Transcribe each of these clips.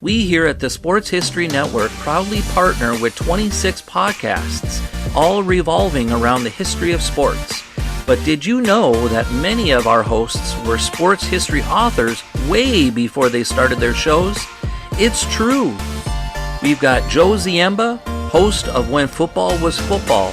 We here at the Sports History Network proudly partner with 26 podcasts, all revolving around the history of sports. But did you know that many of our hosts were sports history authors way before they started their shows? It's true. We've got Joe Ziemba, host of When Football Was Football,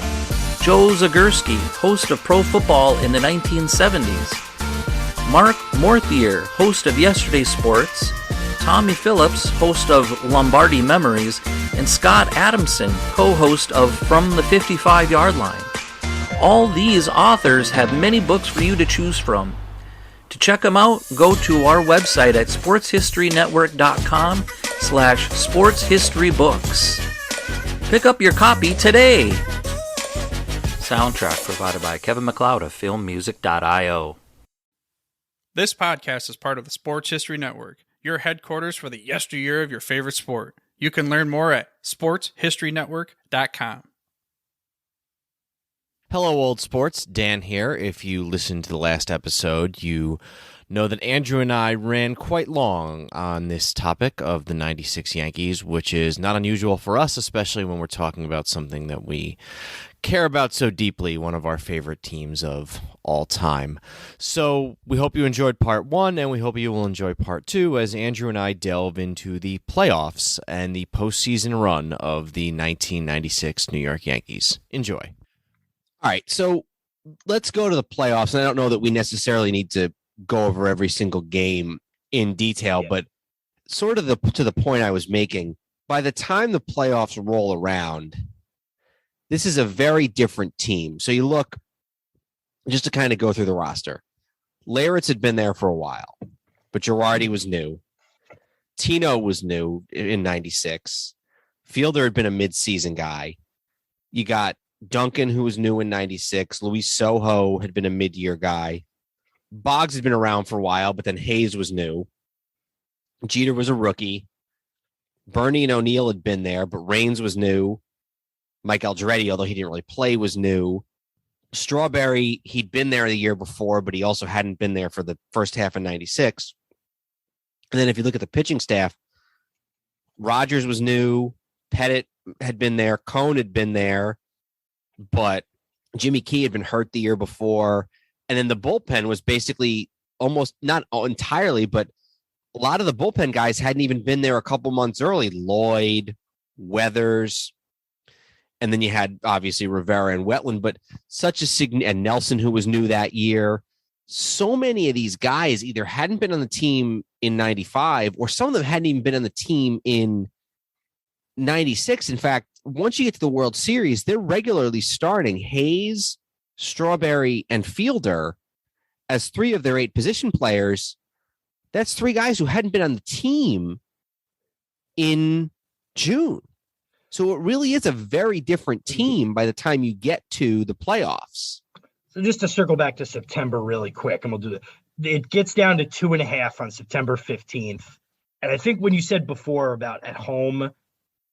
Joe Zagurski, host of Pro Football in the 1970s, Mark Morthier, host of Yesterday's Sports, Tommy Phillips, host of Lombardi Memories, and Scott Adamson, co-host of From the 55-Yard Line. All these authors have many books for you to choose from. To check them out, go to our website at sportshistorynetwork.com/sportshistorybooks. Pick up your copy today. Soundtrack provided by Kevin MacLeod of filmmusic.io. This podcast is part of the Sports History Network, your headquarters for the yesteryear of your favorite sport. You can learn more at sportshistorynetwork.com. Hello, old sports. Dan here. If you listened to the last episode, you know that Andrew and I ran quite long on this topic of the 96 Yankees, which is not unusual for us, especially when we're talking about something that we care about so deeply, one of our favorite teams of all time. So we hope you enjoyed part one, and we hope you will enjoy part two as Andrew and I delve into the playoffs and the postseason run of the 1996 New York Yankees. Enjoy. All right, so let's go to the playoffs. And I don't know that we necessarily need to go over every single game in detail, but sort of to the point I was making, by the time the playoffs roll around, this is a very different team. So you look, just to kind of go through the roster, Leyritz had been there for a while, but Girardi was new. Tino was new in 96. Fielder had been a midseason guy. You got Duncan, who was new in 96. Luis Sojo had been a mid-year guy. Boggs had been around for a while, but then Hayes was new. Jeter was a rookie. Bernie and O'Neill had been there, but Raines was new. Mike Aldretti, although he didn't really play, was new. Strawberry, he'd been there the year before, but he also hadn't been there for the first half of 96. And then if you look at the pitching staff, Rogers was new. Pettit had been there. Cone had been there. But Jimmy Key had been hurt the year before. And then the bullpen was basically almost, not entirely, but a lot of the bullpen guys hadn't even been there a couple months early. Lloyd, Weathers, and then you had obviously Rivera and Wetland, but and Nelson, who was new that year. So many of these guys either hadn't been on the team in 95, or some of them hadn't even been on the team in 96. In fact, once you get to the World Series, they're regularly starting Hayes, Strawberry, and Fielder as 3 of their 8 position players. That's 3 guys who hadn't been on the team in June. So it really is a very different team by the time you get to the playoffs. So just to circle back to September really quick, and we'll do that. It gets down to 2.5 on September 15th. And I think when you said before about at home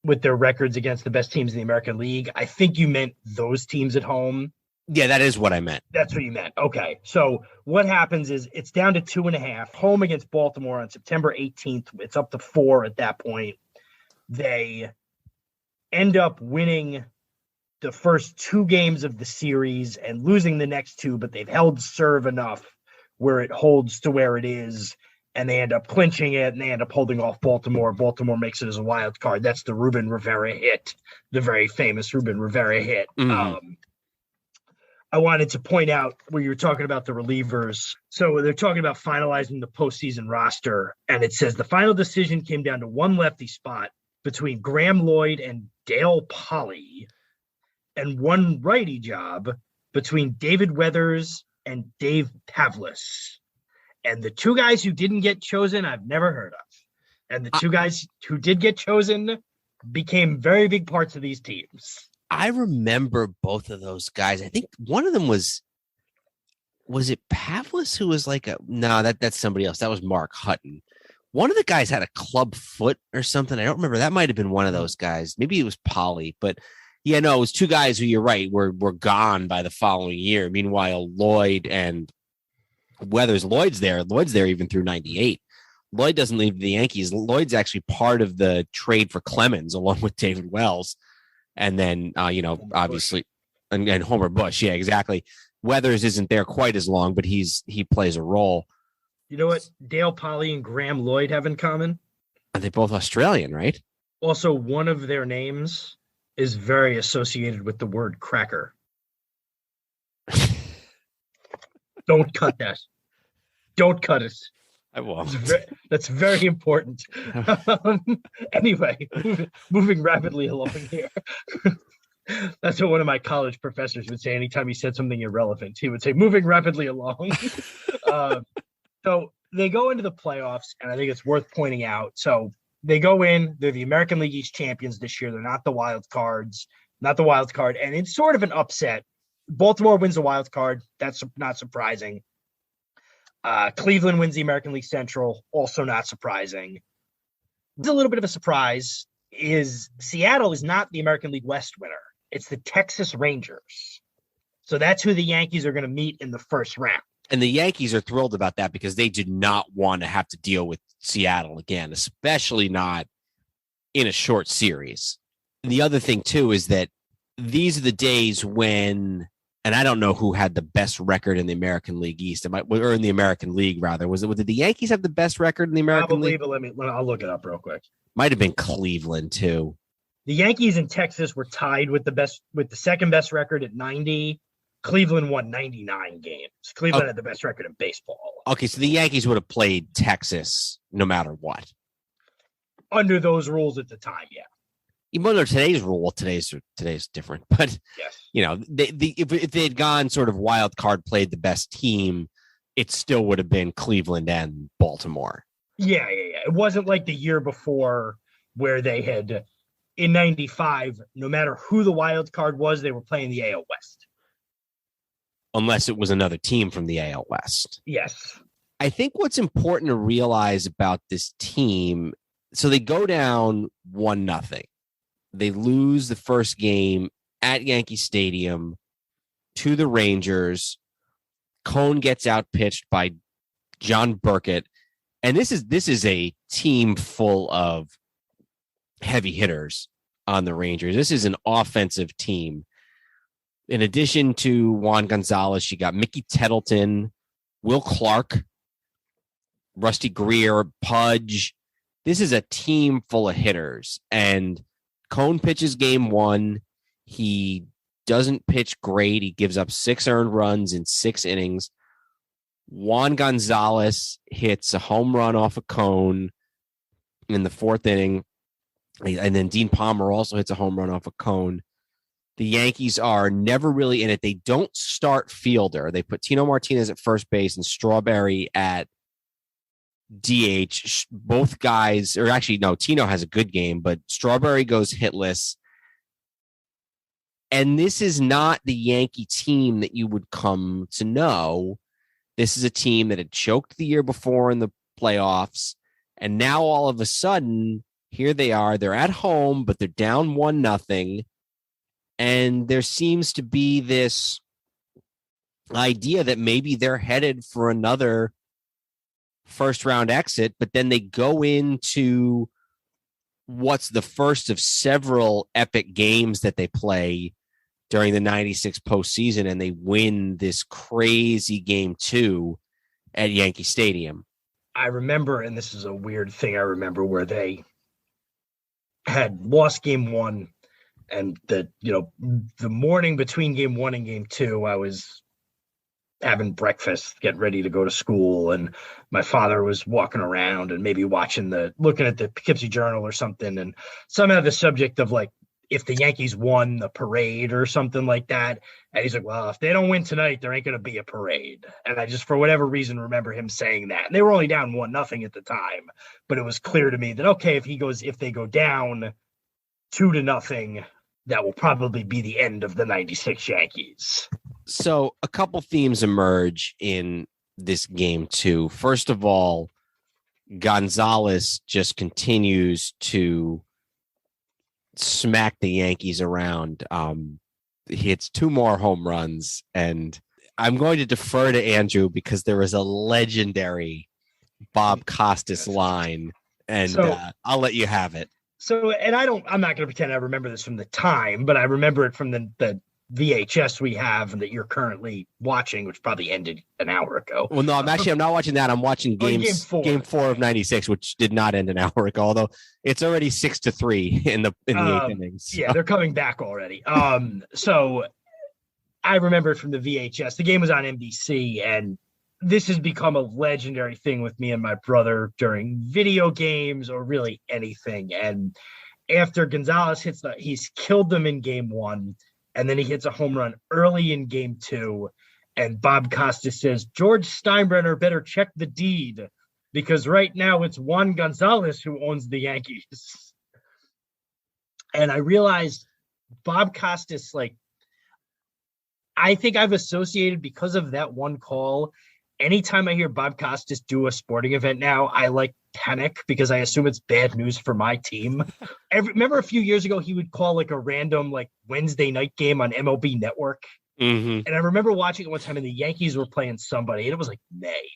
with their records against the best teams in the American League, I think you meant those teams at home. Yeah, that is what I meant. That's what you meant. Okay. So what happens is it's down to 2.5. Home against Baltimore on September 18th. It's up to 4 at that point. They end up winning the first 2 games of the series and losing the next 2, but they've held serve enough where it holds to where it is, and they end up clinching it, and they end up holding off Baltimore. Baltimore makes it as a wild card. That's the Ruben Rivera hit, the very famous Ruben Rivera hit. Mm-hmm. I wanted to point out where you're talking about the relievers. So they're talking about finalizing the postseason roster, and it says the final decision came down to 1 lefty spot between Graham Lloyd and Dale Polly, and 1 righty job between David Weathers and Dave Pavlis. And the 2 guys who didn't get chosen, I've never heard of. And the 2 guys who did get chosen became very big parts of these teams. I remember both of those guys. I think one of them was it Pavlis who was like that's somebody else. That was Mark Hutton. One of the guys had a club foot or something. I don't remember. That might have been one of those guys. Maybe it was Polly, but yeah, no, it was 2 guys who, you're right, were gone by the following year. Meanwhile, Lloyd and Weathers, Lloyd's there even through 98. Lloyd doesn't leave the Yankees. Lloyd's actually part of the trade for Clemens along with David Wells. And then, obviously, and Homer Bush. Yeah, exactly. Weathers isn't there quite as long, but he plays a role. You know what Dale Polly and Graham Lloyd have in common? Are they both Australian, right? Also, one of their names is very associated with the word cracker. Don't cut that. Don't cut it. I won't. That's very important. Anyway, moving rapidly along here. That's what one of my college professors would say anytime he said something irrelevant. He would say, moving rapidly along. So they go into the playoffs, and I think it's worth pointing out. So they go in, they're the American League East champions this year. They're not the wild card. And it's sort of an upset. Baltimore wins the wild card. That's not surprising. Cleveland wins the American League Central. Also not surprising. It's a little bit of a surprise is Seattle is not the American League West winner. It's the Texas Rangers. So that's who the Yankees are going to meet in the first round. And the Yankees are thrilled about that because they did not want to have to deal with Seattle again, especially not in a short series. And the other thing, too, is that these are the days when, and I don't know who had the best record in the American League East, or in the American League, rather. Did the Yankees have the best record in the American League? But I'll look it up real quick. Might have been Cleveland, too. The Yankees in Texas were tied with the second best record at 90. Cleveland won 99 games. Cleveland had the best record in baseball. Okay, so the Yankees would have played Texas no matter what. Under those rules at the time, yeah. Even under today's rule, today's different. But, yes. If they had gone sort of wild card, played the best team, it still would have been Cleveland and Baltimore. Yeah. It wasn't like the year before where they had, in 95, no matter who the wild card was, they were playing the AL West. Unless it was another team from the AL West. Yes. I think what's important to realize about this team, so they go down 1-0. They lose the first game at Yankee Stadium to the Rangers. Cone gets outpitched by John Burkett. And this is a team full of heavy hitters on the Rangers. This is an offensive team. In addition to Juan Gonzalez, you got Mickey Tettleton, Will Clark, Rusty Greer, Pudge. This is a team full of hitters. And Cone pitches game 1. He doesn't pitch great. He gives up 6 earned runs in 6 innings. Juan Gonzalez hits a home run off a Cone in the 4th inning. And then Dean Palmer also hits a home run off a Cone. The Yankees are never really in it. They don't start fielder. They put Tino Martinez at first base and Strawberry at DH. Both guys, or actually, no, Tino has a good game, but Strawberry goes hitless. And this is not the Yankee team that you would come to know. This is a team that had choked the year before in the playoffs. And now all of a sudden, here they are. They're at home, but they're down 1-0. And there seems to be this idea that maybe they're headed for another first round exit, but then they go into what's the first of several epic games that they play during the 96 postseason, and they win this crazy game 2 at Yankee Stadium. I remember, and this is a weird thing I remember, where they had lost game 1. And the morning between game 1 and game 2, I was having breakfast, getting ready to go to school. And my father was walking around and maybe looking at the Poughkeepsie Journal or something. And somehow the subject of like, if the Yankees won the parade or something like that. And he's like, well, if they don't win tonight, there ain't going to be a parade. And I just, for whatever reason, remember him saying that. And they were only down 1-0 at the time. But it was clear to me that, okay, if they go down 2-0, that will probably be the end of the 96 Yankees. So a couple themes emerge in this game 2. First of all, Gonzalez just continues to smack the Yankees around. He hits 2 more home runs, and I'm going to defer to Andrew because there is a legendary Bob Costas line, and I'll let you have it. So, and I'm not going to pretend I remember this from the time, but I remember it from the VHS we have that you're currently watching, which probably ended an hour ago. Well, no, I'm not watching that. I'm watching game 4 of 96, which did not end an hour ago, although it's already 6-3 in the 8th innings. So. Yeah, they're coming back already. So I remember it from the VHS. The game was on NBC, and this has become a legendary thing with me and my brother during video games or really anything. And after Gonzalez he's killed them in game 1. And then he hits a home run early in game 2. And Bob Costas says, George Steinbrenner better check the deed because right now it's Juan Gonzalez who owns the Yankees. And I realized Bob Costas, I think I've associated because of that one call. Anytime I hear Bob Costas do a sporting event now, I panic because I assume it's bad news for my team. Remember a few years ago, he would call a random Wednesday night game on MLB Network. Mm-hmm. And I remember watching it one time and the Yankees were playing somebody and it was May.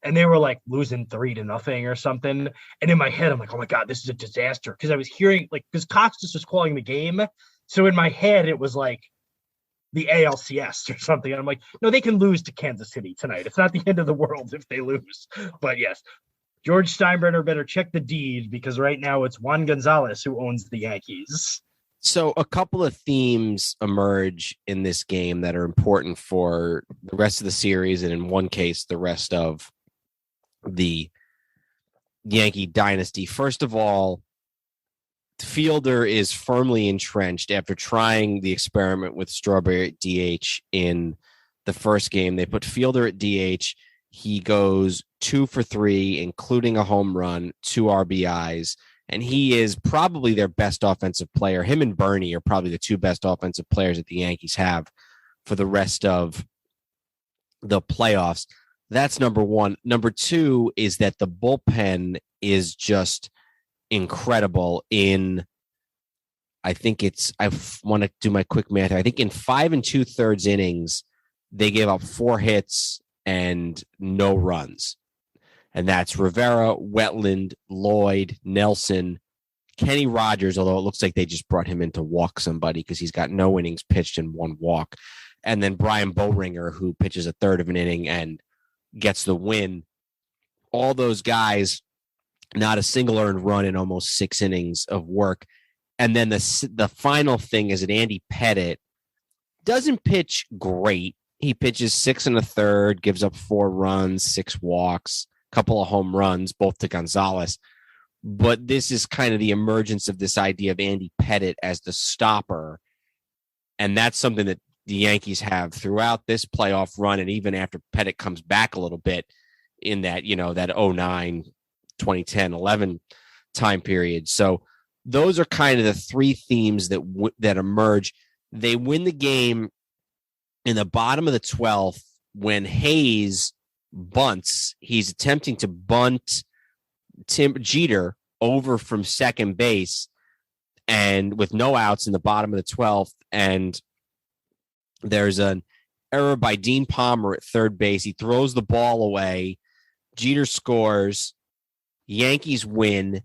And they were losing 3-0 or something. And in my head, I'm oh my God, this is a disaster. Because I was hearing because Costas was calling the game. So in my head, it was the ALCS or something. And I'm no, they can lose to Kansas City tonight. It's not the end of the world if they lose. But yes, George Steinbrenner better check the deed because right now it's Juan Gonzalez who owns the Yankees. So a couple of themes emerge in this game that are important for the rest of the series. And in one case, the rest of the Yankee dynasty. First of all, Fielder is firmly entrenched after trying the experiment with Strawberry at DH in the first game. They put Fielder at DH. He goes 2 for 3, including a home run, 2 RBIs, and he is probably their best offensive player. Him and Bernie are probably the 2 best offensive players that the Yankees have for the rest of the playoffs. That's number one. Number two is that the bullpen is just incredible I want to do my quick math. I think in 5 2/3 innings, they gave up 4 hits and no runs. And that's Rivera, Wetland, Lloyd, Nelson, Kenny Rogers, although it looks like they just brought him in to walk somebody because he's got no innings pitched and 1 walk. And then Brian Bowringer, who pitches a third of an inning and gets the win. All those guys, not a single earned run in almost 6 innings of work. And then the final thing is that Andy Pettitte doesn't pitch great. He pitches 6 1/3, gives up 4 runs, 6 walks, a couple of home runs, both to Gonzalez. But this is kind of the emergence of this idea of Andy Pettitte as the stopper. And that's something that the Yankees have throughout this playoff run. And even after Pettitte comes back a little bit in that, that 09, 2010, 11 time period. So those are kind of the 3 themes that emerge. They win the game in the bottom of the 12th when Hayes bunts. He's attempting to bunt Tim Jeter over from second base and with no outs in the bottom of the 12th. And there's an error by Dean Palmer at third base. He throws the ball away. Jeter scores. Yankees win.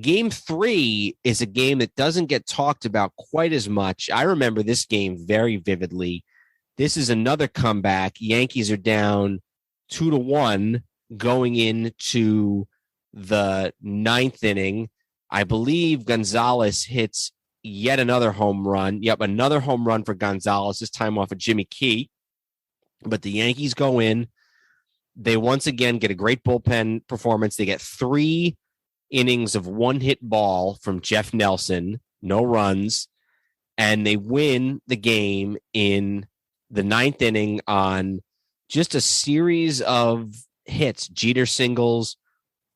Game 3 is a game that doesn't get talked about quite as much. I remember this game very vividly. This is another comeback. Yankees are down 2-1 going into the 9th inning. I believe Gonzalez hits yet another home run. Yep, another home run for Gonzalez, this time off of Jimmy Key. But the Yankees go in. They once again get a great bullpen performance. They get 3 innings of 1-hit ball from Jeff Nelson, no runs, and they win the game in the 9th inning on just a series of hits. Jeter singles,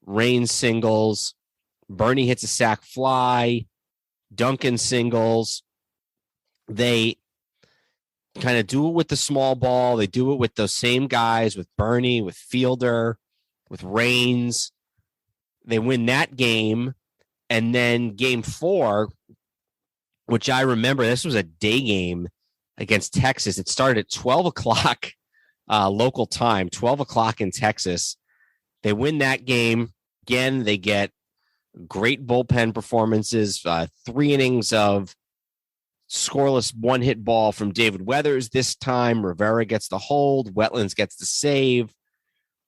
Raines singles, Bernie hits a sac fly, Duncan singles. They kind of do it with the small ball. They do it with those same guys, with Bernie, with Fielder, with Raines. They win that game. And then game 4, which I remember, this was a day game against Texas. It started at 12 o'clock local time, 12 o'clock in Texas. They win that game. Again, they get great bullpen performances, 3 innings of scoreless one-hit ball from David Weathers. This time, Rivera gets the hold. Wetlands gets the save.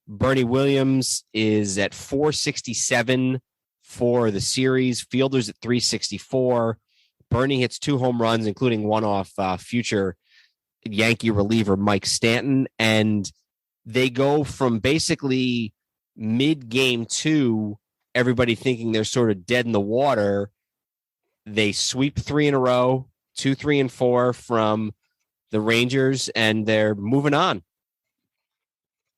Bernie Williams is at 467 for the series. Fielder's at 364. Bernie hits 2 home runs, including one off future Yankee reliever Mike Stanton. And they go from basically mid-game 2, everybody thinking they're sort of dead in the water. They sweep 3 in a row, 2, 3, and 4 from the Rangers, and they're moving on.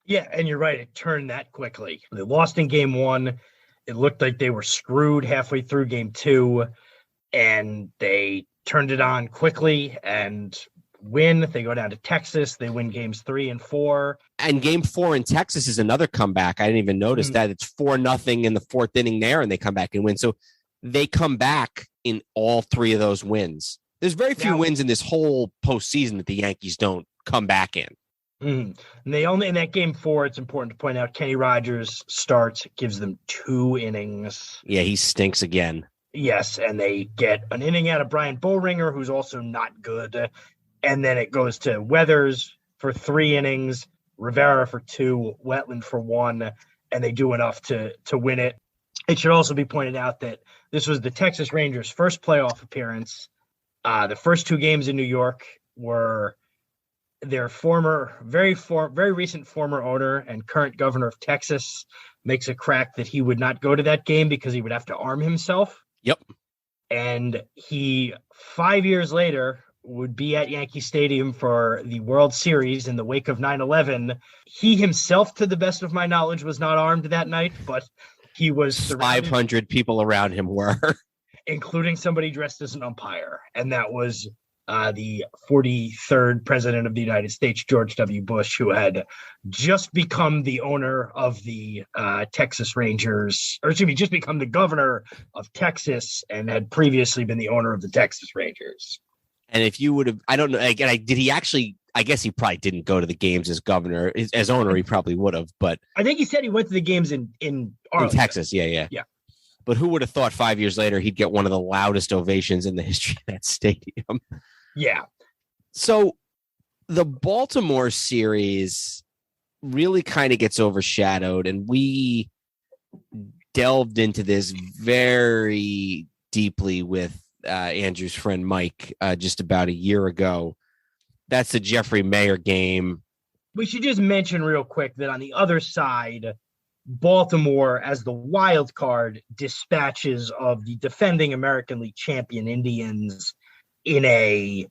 Yeah, and you're right. It turned that quickly. They lost in game 1. It looked like they were screwed halfway through game 2, and they turned it on quickly and win. They go down to Texas. They win games 3 and 4. And game 4 in Texas is another comeback. I didn't even notice that. It's 4-0 in the 4th inning there, and they come back and win. So they come back in all 3 of those wins. There's very few wins in this whole postseason that the Yankees don't come back in. And they only, in that game 4, it's important to point out, Kenny Rogers starts, gives them 2 innings. Yeah, he stinks again. Yes, and they get an inning out of Brian Boehringer, who's also not good. And then it goes to Weathers for 3 innings, Rivera for 2, Wetland for 1, and they do enough to win it. It should also be pointed out that this was the Texas Rangers' first playoff appearance. The first 2 games in New York were their very recent former owner and current governor of Texas makes a crack that he would not go to that game because he would have to arm himself. Yep. And he, 5 years later, would be at Yankee Stadium for the World Series in the wake of 9/11. He himself, to the best of my knowledge, was not armed that night, but he was 500 people around him were. Including somebody dressed as an umpire. And that was the 43rd president of the United States, George W. Bush, who had just become the owner of the Texas Rangers, or excuse me, just become the governor of Texas and had previously been the owner of the Texas Rangers. And if you would have, I don't know, again, did he actually, I guess he probably didn't go to the games as governor. As owner, he probably would have, but. I think he said he went to the games in Texas, yeah. But who would have thought 5 years later he'd get one of the loudest ovations in the history of that stadium? Yeah. So the Baltimore series really kind of gets overshadowed, and we delved into this very deeply with Andrew's friend Mike just about a year ago. That's the Jeffrey Maier game. We should just mention real quick that on the other side, Baltimore, as the wild card, dispatches of the defending American League champion Indians in a,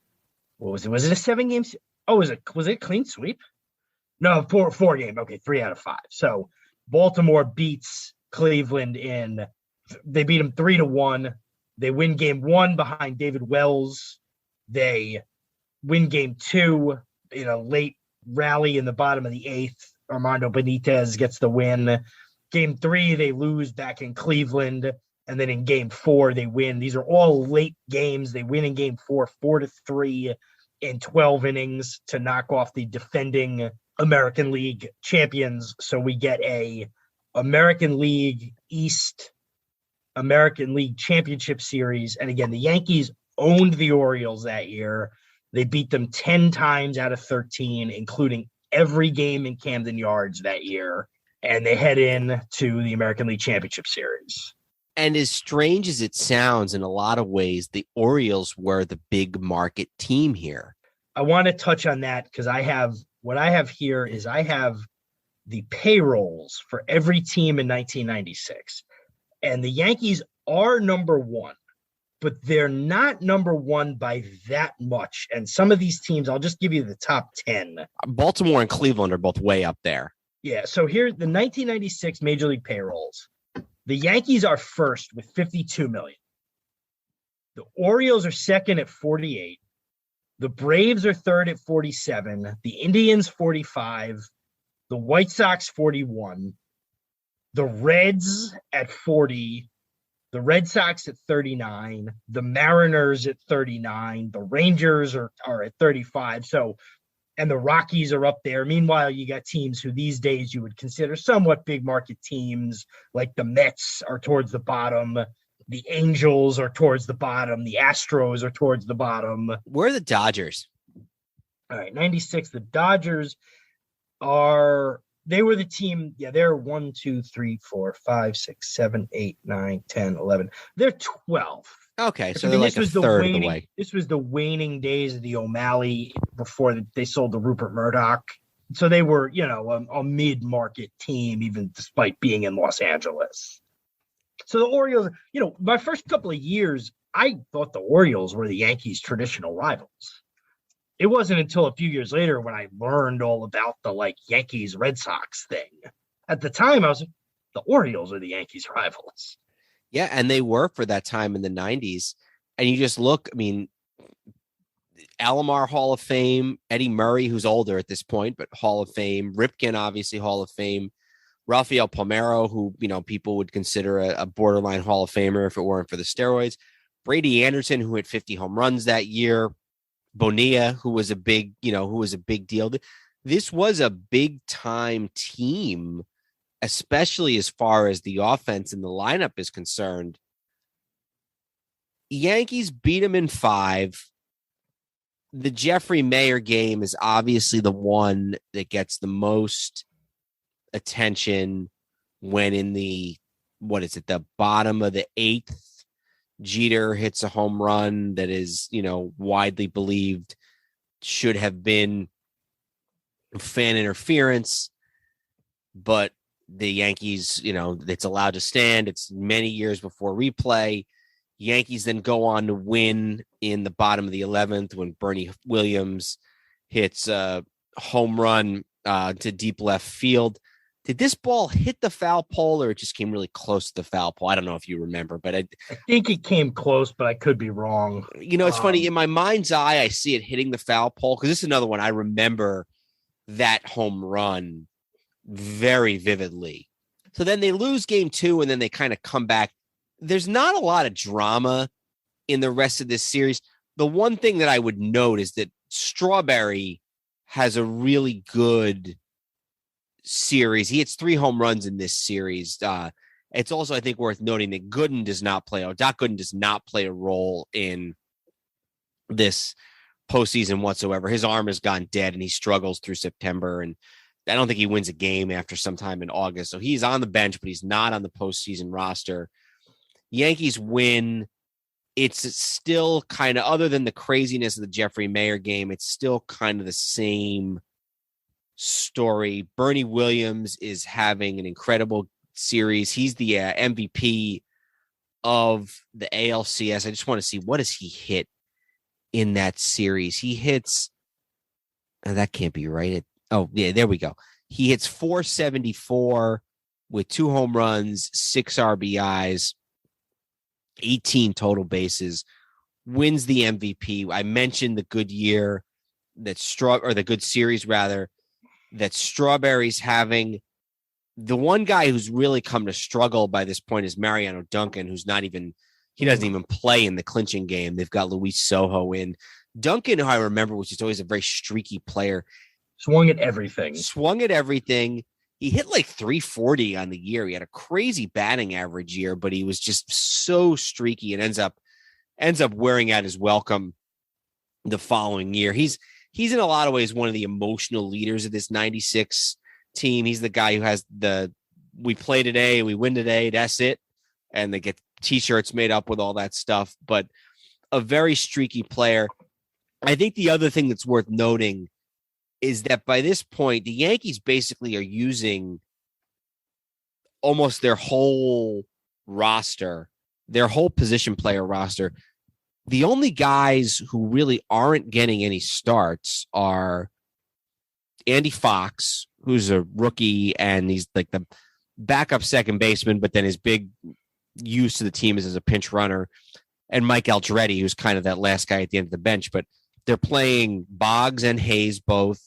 what was it? Was it a 7 game? Oh, was it a clean sweep? No, 4 game. Okay, 3 out of 5. So Baltimore beats Cleveland they beat them 3-1. They win game 1 behind David Wells. They win game 2 in a late rally in the bottom of the 8th. Armando Benitez gets the win. Game 3, they lose back in Cleveland. And then in game 4, they win. These are all late games. They win in game 4, 4-3 in 12 innings to knock off the defending American League champions. So we get a American League East American League Championship Series. And again, the Yankees owned the Orioles that year. They beat them 10 times out of 13, including every game in Camden Yards that year. And they head in to the American League Championship Series. And as strange as it sounds, in a lot of ways, the Orioles were the big market team here. I want to touch on that because I have the payrolls for every team in 1996. And the Yankees are number 1, but they're not number 1 by that much. And some of these teams, I'll just give you the top 10. Baltimore and Cleveland are both way up there. Yeah, so here, the 1996 Major League payrolls. The Yankees are first with $52 million. The Orioles are second at $48. The Braves are third at $47. The Indians, $45. The White Sox, $41. The Reds at $40. The Red Sox at $39. The Mariners at $39. The Rangers are at $35. So, and the Rockies are up there. Meanwhile, you got teams who these days you would consider somewhat big market teams, like the Mets are towards the bottom. The Angels are towards the bottom. The Astros are towards the bottom. Where are the Dodgers? All right, 96. The Dodgers they were the team. Yeah, they're 1, 2, 3, 4, 5, 6, 7, 8, 9, 10, 11. They're 12. Okay, so they're like a third of the way. This was the waning days of the O'Malley before they sold to Rupert Murdoch. So they were, a mid-market team, even despite being in Los Angeles. So the Orioles, my first couple of years, I thought the Orioles were the Yankees' traditional rivals. It wasn't until a few years later when I learned all about the Yankees Red Sox thing. At the time, I was like, the Orioles are the Yankees' rivals. Yeah, and they were for that time in the 90s. And you just look, Alomar Hall of Fame, Eddie Murray, who's older at this point, but Hall of Fame, Ripken, obviously Hall of Fame, Rafael Palmeiro, who, people would consider a borderline Hall of Famer if it weren't for the steroids, Brady Anderson, who hit 50 home runs that year, Bonilla, who was a big deal. This was a big time team, especially as far as the offense and the lineup is concerned. Yankees beat them in 5. The Jeffrey Maier game is obviously the one that gets the most attention when in the bottom of the 8th, Jeter hits a home run that is, widely believed should have been fan interference, but the Yankees, it's allowed to stand. It's many years before replay. Yankees then go on to win in the bottom of the 11th when Bernie Williams hits a home run to deep left field. Did this ball hit the foul pole or it just came really close to the foul pole? I don't know if you remember, but I think it came close, but I could be wrong. It's funny. In my mind's eye, I see it hitting the foul pole because this is another one. I remember that home run very vividly. So then they lose game 2 and then they kind of come back. There's not a lot of drama in the rest of this series. The one thing that I would note is that Strawberry has a really good series. He hits 3 home runs in this series. It's also, I think, worth noting that Doc Gooden does not play a role in this postseason whatsoever. His arm has gone dead and he struggles through September. And I don't think he wins a game after sometime in August. So he's on the bench, but he's not on the postseason roster. Yankees win. It's still kind of, other than the craziness of the Jeffrey Maier game, it's still kind of the same story. Bernie Williams is having an incredible series. He's the MVP of the ALCS. I just want to see, what does he hit in that series? He hits, that can't be right. There we go. He hits 474 with 2 home runs, 6 RBIs, 18 total bases, wins the MVP. I mentioned the good year the good series rather, that Strawberry's having. The one guy who's really come to struggle by this point is Mariano Duncan, he doesn't even play in the clinching game. They've got Luis Sojo in. Duncan, who I remember, was just always a very streaky player. Swung at everything. He hit like 340 on the year. He had a crazy batting average year, but he was just so streaky and ends up wearing out his welcome the following year. He's in a lot of ways one of the emotional leaders of this 96 team. He's the guy who has we play today, we win today, that's it. And they get t-shirts made up with all that stuff, but a very streaky player. I think the other thing that's worth noting is that by this point, the Yankees basically are using almost their whole roster, their whole position player roster. The only guys who really aren't getting any starts are Andy Fox, who's a rookie, and he's like the backup second baseman, but then his big use to the team is as a pinch runner, and Mike Aldretti, who's kind of that last guy at the end of the bench. But they're playing Boggs and Hayes both.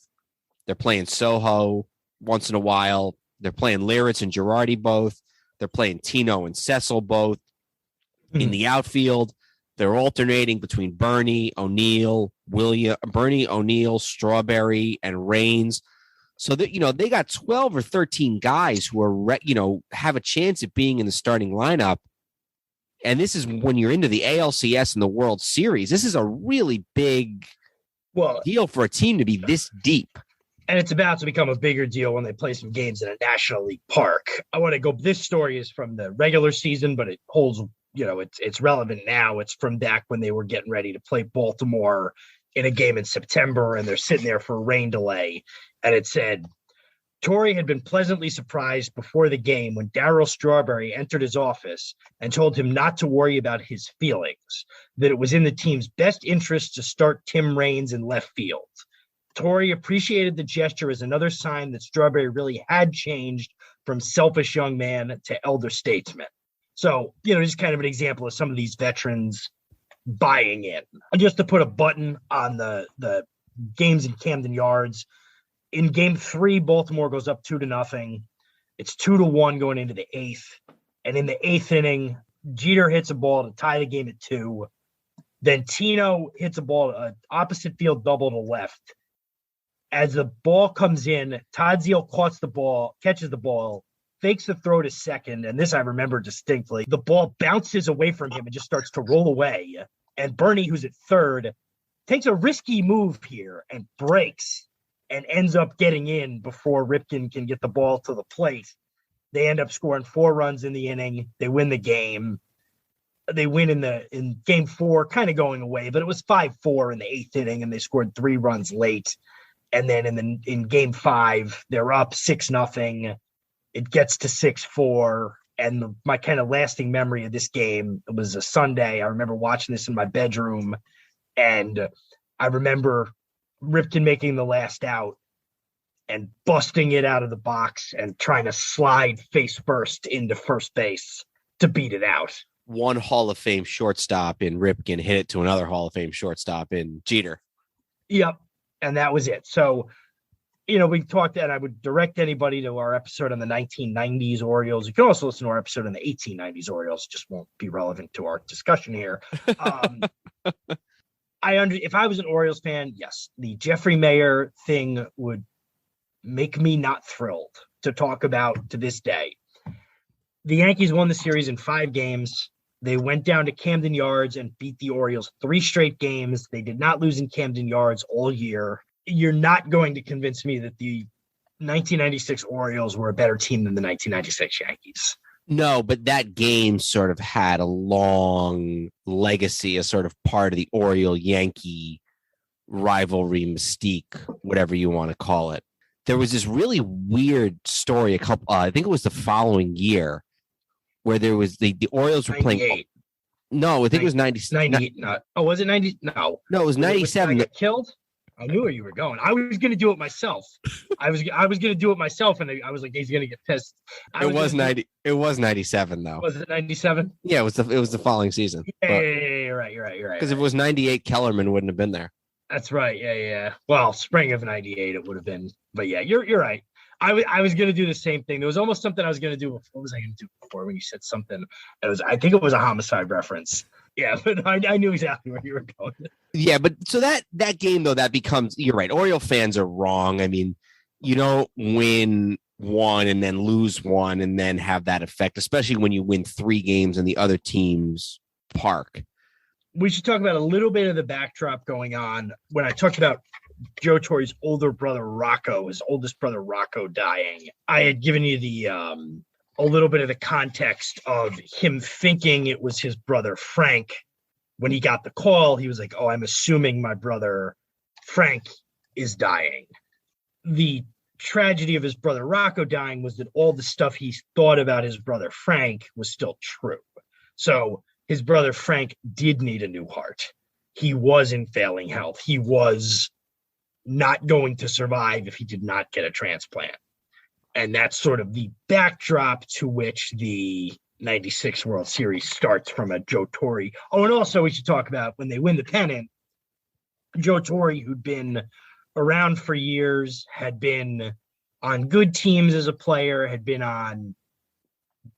They're playing Sojo once in a while. They're playing Leyritz and Girardi both. They're playing Tino and Cecil both in the outfield. They're alternating between Bernie, O'Neill, Strawberry, and Raines. So that, they got 12 or 13 guys who are, have a chance at being in the starting lineup. And this is when you're into the ALCS and the World Series. This is a really big deal for a team to be this deep. And it's about to become a bigger deal when they play some games in a National League park. I want to go. This story is from the regular season, but it holds, it's relevant now. It's from back when they were getting ready to play Baltimore in a game in September, and they're sitting there for a rain delay. And it said, Torrey had been pleasantly surprised before the game when Darryl Strawberry entered his office and told him not to worry about his feelings, that it was in the team's best interest to start Tim Raines in left field. Torrey appreciated the gesture as another sign that Strawberry really had changed from selfish young man to elder statesman. So, just kind of an example of some of these veterans buying in. And just to put a button on the games in Camden Yards, in game 3, Baltimore goes up 2-0. It's 2-1 going into the 8th. And in the 8th inning, Jeter hits a ball to tie the game at 2. Then Tino hits a ball, opposite field double to left. As the ball comes in, Todd Zeile catches the ball, fakes the throw to second. And this I remember distinctly. The ball bounces away from him and just starts to roll away. And Bernie, who's at third, takes a risky move here and breaks and ends up getting in before Ripken can get the ball to the plate. They end up scoring 4 runs in the inning. They win the game. They win in game 4, kind of going away, but it was 5-4 in the 8th inning, and they scored 3 runs late. And then in game 5, they're up 6-0. It gets to 6-4. And my kind of lasting memory of this game, it was a Sunday. I remember watching this in my bedroom, and I remember Ripken making the last out and busting it out of the box and trying to slide face first into first base to beat it out. One Hall of Fame shortstop in Ripken hit it to another Hall of Fame shortstop in Jeter. Yep. And that was it. So, we talked, and I would direct anybody to our episode on the 1990s Orioles. You can also listen to our episode on the 1890s Orioles. It just won't be relevant to our discussion here. If I was an Orioles fan, yes, the Jeffrey Maier thing would make me not thrilled to talk about to this day. The Yankees won the series in 5 games. They went down to Camden Yards and beat the Orioles 3 straight games. They did not lose in Camden Yards all year. You're not going to convince me that the 1996 Orioles were a better team than the 1996 Yankees. No, but that game sort of had a long legacy as sort of part of the Oriole-Yankee rivalry mystique, whatever you want to call it. There was this really weird story I think it was the following year, where there was the Orioles were 98. Playing. No, I think it was 98. Was it 90? No, it was 97. Got killed. I knew where you were going. I was going to do it myself. I was going to do it myself, and I was like, he's going to get pissed. It was 90. It was 97, though. Was it 97? Yeah, it was the following season. Yeah, you're right. Because if it was 98, Kellerman wouldn't have been there. That's right. Yeah. Well, spring of 98, it would have been. But yeah, you're right. I was going to do the same thing. There was almost something I was going to do. What was I going to do before when you said something? I think it was a homicide reference. Yeah, but I knew exactly where you were going. Yeah, but so that game, though, that becomes, you're right. Oriole fans are wrong. I mean, you don't win one and then lose one and then have that effect, especially when you win 3 games in the other team's park. We should talk about a little bit of the backdrop going on when I talked about Joe Torre's older brother, Rocco, his oldest brother, Rocco, dying. I had given you a little bit of the context of him thinking it was his brother, Frank. When he got the call, he was like, oh, I'm assuming my brother, Frank, is dying. The tragedy of his brother, Rocco, dying was that all the stuff he thought about his brother, Frank, was still true. So his brother, Frank, did need a new heart. He was in failing health. He was not going to survive if he did not get a transplant. And that's sort of the backdrop to which the 96 World Series starts, from a Joe Torre. Oh, and also we should talk about when they win the pennant, Joe Torre, who'd been around for years, had been on good teams as a player, had been on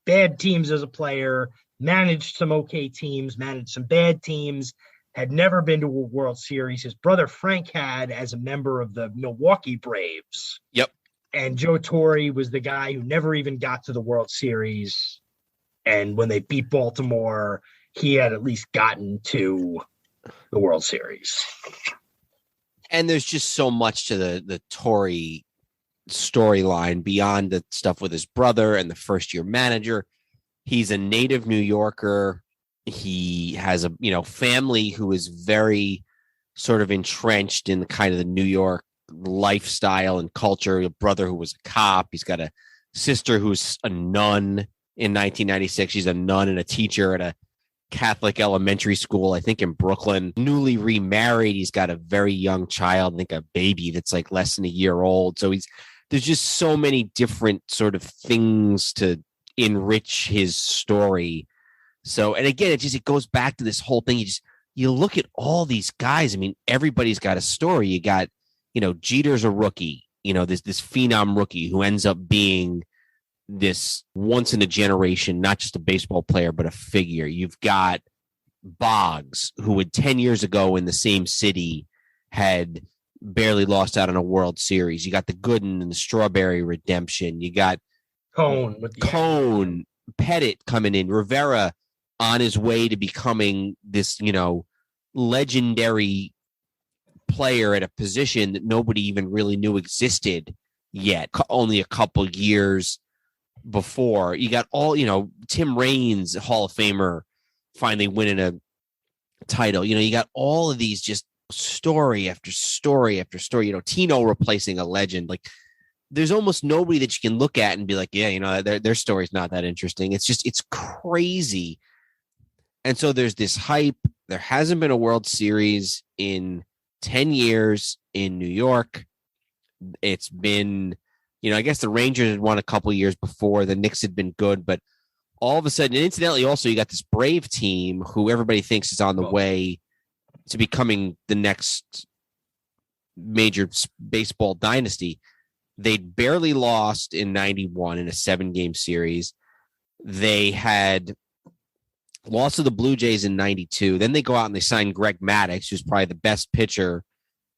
bad teams as a player, managed some okay teams, managed some bad teams, had never been to a World Series. His brother Frank had as a member of the Milwaukee Braves. Yep. And Joe Torre was the guy who never even got to the World Series. And when they beat Baltimore, he had at least gotten to the World Series. And there's just so much to the Torre storyline beyond the stuff with his brother and the first-year manager. He's a native New Yorker. He has a family who is very sort of entrenched in the kind of the New York lifestyle and culture. A brother who was a cop. He's got a sister who's a nun in 1996. She's a nun and a teacher at a Catholic elementary school, I think in Brooklyn. Newly remarried. He's got a very young child, I think a baby that's like less than a year old. So there's just so many different sort of things to enrich his story. So, and again, it goes back to this whole thing. You look at all these guys. I mean, everybody's got a story. You got, Jeter's a rookie, this phenom rookie who ends up being this once in a generation, not just a baseball player, but a figure. You've got Boggs, who had 10 years ago in the same city had barely lost out on a World Series. You got the Gooden and the Strawberry redemption. You got Cone, Pettit coming in, Rivera on his way to becoming this, legendary player at a position that nobody even really knew existed yet, only a couple years before. You got all, Tim Raines, Hall of Famer, finally winning a title. You got all of these just story after story after story. Tino replacing a legend. Like, there's almost nobody that you can look at and be like, yeah, their story's not that interesting. It's crazy. And so there's this hype. There hasn't been a World Series in 10 years in New York. It's been, I guess the Rangers had won a couple years before. The Knicks had been good, but all of a sudden, and incidentally, also you got this Brave team who everybody thinks is on the way to becoming the next major baseball dynasty. They'd barely lost in 91 in a 7-game series. They had lost to the Blue Jays in 92. Then they go out and they sign Greg Maddux, who's probably the best pitcher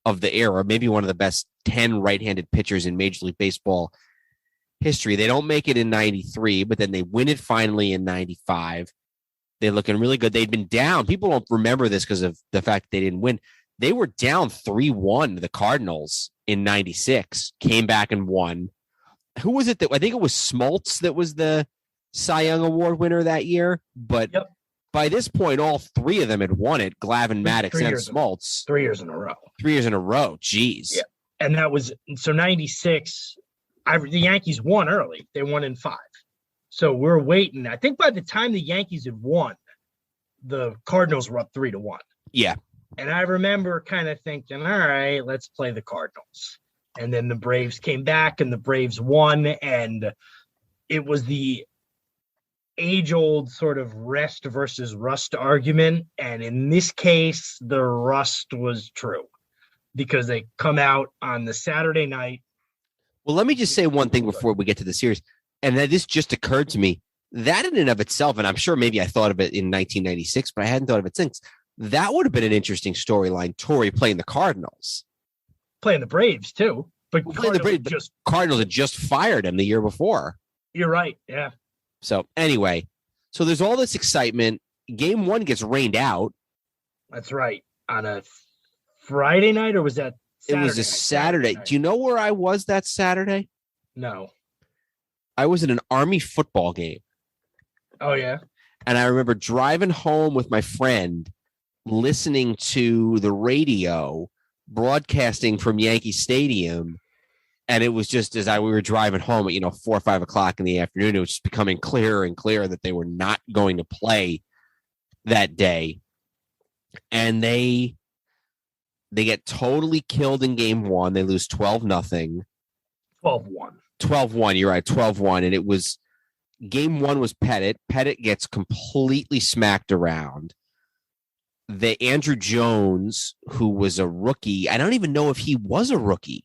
of the era, maybe one of the best 10 right-handed pitchers in Major League Baseball history. They don't make it in 93, but then they win it finally in 95. They're looking really good. They'd been down. People don't remember this because of the fact that they didn't win. They were down 3-1 to the Cardinals in 96, came back and won. Who was it that, I think it was Smoltz that was the Cy Young Award winner that year, but by this point, all three of them had won it, Glavine, Maddux, and Smoltz. 3 years in a row. 3 years in a row. Jeez. Yeah. And that was, so 96, the Yankees won early. They won in 5. So we're waiting. I think by the time the Yankees had won, the Cardinals were up 3-1. Yeah. And I remember kind of thinking, all right, let's play the Cardinals. And then the Braves came back and the Braves won. And it was the age-old sort of rest versus rust argument. And in this case, the rust was true because they come out on the Saturday night. Well, let me just say one thing before we get to the series. And that this just occurred to me. That in and of itself, and I'm sure maybe I thought of it in 1996, but I hadn't thought of it since. That would have been an interesting storyline. Torre playing the Cardinals. Playing the Braves, too. But Cardinals had just fired him the year before. You're right, yeah. So anyway, so there's all this excitement. Game 1 gets rained out. That's right. On a Friday night, or was that Saturday? It was a Saturday. Do you know where I was that Saturday? No. I was at an Army football game. Oh, yeah? And I remember driving home with my friend, listening to the radio broadcasting from Yankee Stadium. And it was just we were driving home at, 4 or 5 o'clock in the afternoon, it was just becoming clearer and clearer that they were not going to play that day. And they get totally killed in game 1. They lose 12-0. 12-1. 12-1. You're right. 12-1. And it was game 1 was Pettit. Pettit gets completely smacked around. The Andrew Jones, who was a rookie, I don't even know if he was a rookie.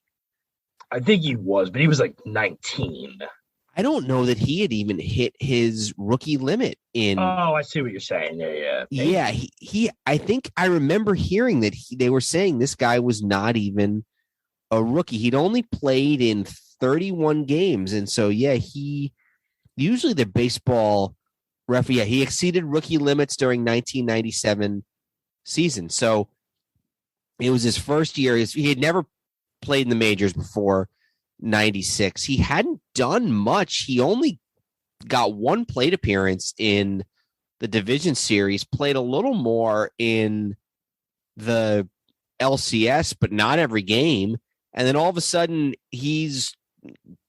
I think he was, but he was like 19. I don't know that he had even hit his rookie limit in. Oh, I see what you're saying. Yeah. Yeah. He I think I remember hearing that they were saying this guy was not even a rookie. He'd only played in 31 games. And so, yeah, usually the baseball referee, he exceeded rookie limits during 1997 season. So it was his first year. He had never played in the majors before 96. He hadn't done much. He only got one plate appearance in the division series, played a little more in the LCS, but not every game. And then all of a sudden he's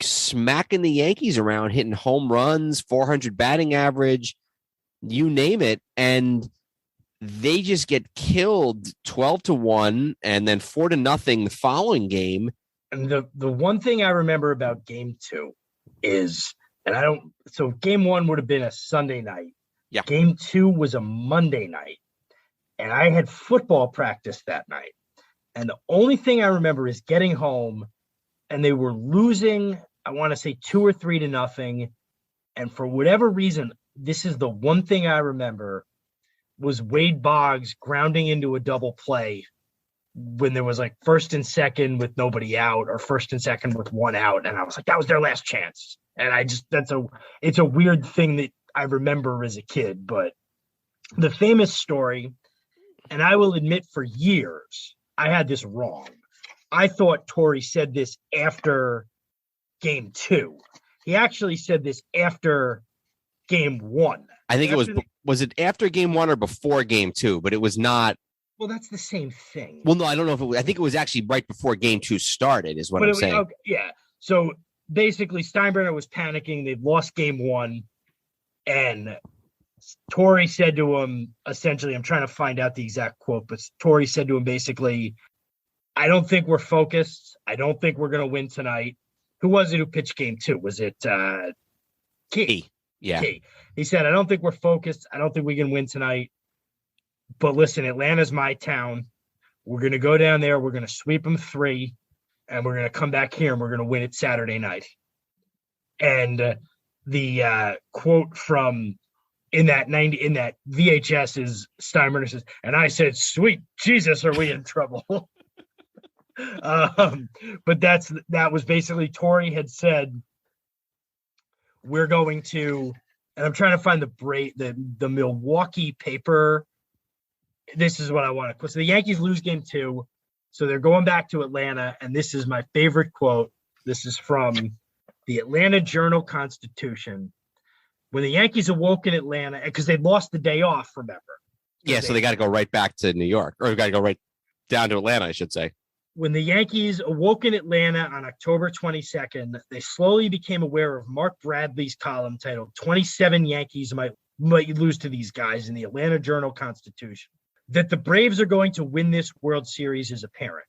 smacking the Yankees around, hitting home runs, 400 batting average, you name it. And they just get killed 12-1 and then 4-0 the following game. And the one thing I remember about game 2 is, so game 1 would have been a Sunday night. Yeah. Game 2 was a Monday night. And I had football practice that night. And the only thing I remember is getting home and they were losing, I want to say 2 or 3-0. And for whatever reason, this is the one thing I remember, was Wade Boggs grounding into a double play when there was like first and second with nobody out, or first and second with one out. And I was like, that was their last chance. And it's a weird thing that I remember as a kid. But the famous story, and I will admit for years, I had this wrong. I thought Torrey said this after game 2. He actually said this after game 1. I think was it after game 1 or before game 2, but it was not. Well, that's the same thing. Well, no, I don't know if it was. I think it was actually right before game 2 started is what I'm saying. Okay, yeah. So basically Steinbrenner was panicking. They'd lost game 1 and Torrey said to him, essentially, I'm trying to find out the exact quote, but Torrey said to him basically, I don't think we're focused. I don't think we're going to win tonight. Who was it who pitched game 2? Was it Key? Yeah. Key. He said, I don't think we're focused. I don't think we can win tonight. But listen, Atlanta's my town. We're going to go down there. We're going to sweep them 3, and we're going to come back here, and we're going to win it Saturday night. And the quote from in that VHS is Steinbrenner says, and I said, sweet Jesus, are we in trouble? But that was basically Torrey had said, we're going to, and I'm trying to find the Milwaukee paper. This is what I want to quote. So the Yankees lose game 2. So they're going back to Atlanta. And this is my favorite quote. This is from the Atlanta Journal-Constitution. When the Yankees awoke in Atlanta, because they'd lost the day off, remember? Yeah, so they got to go right back to New York, or got to go right down to Atlanta, I should say. When the Yankees awoke in Atlanta on October 22nd, they slowly became aware of Mark Bradley's column titled 27 Yankees might lose to these guys in the Atlanta Journal-Constitution. That the Braves are going to win this World Series is apparent.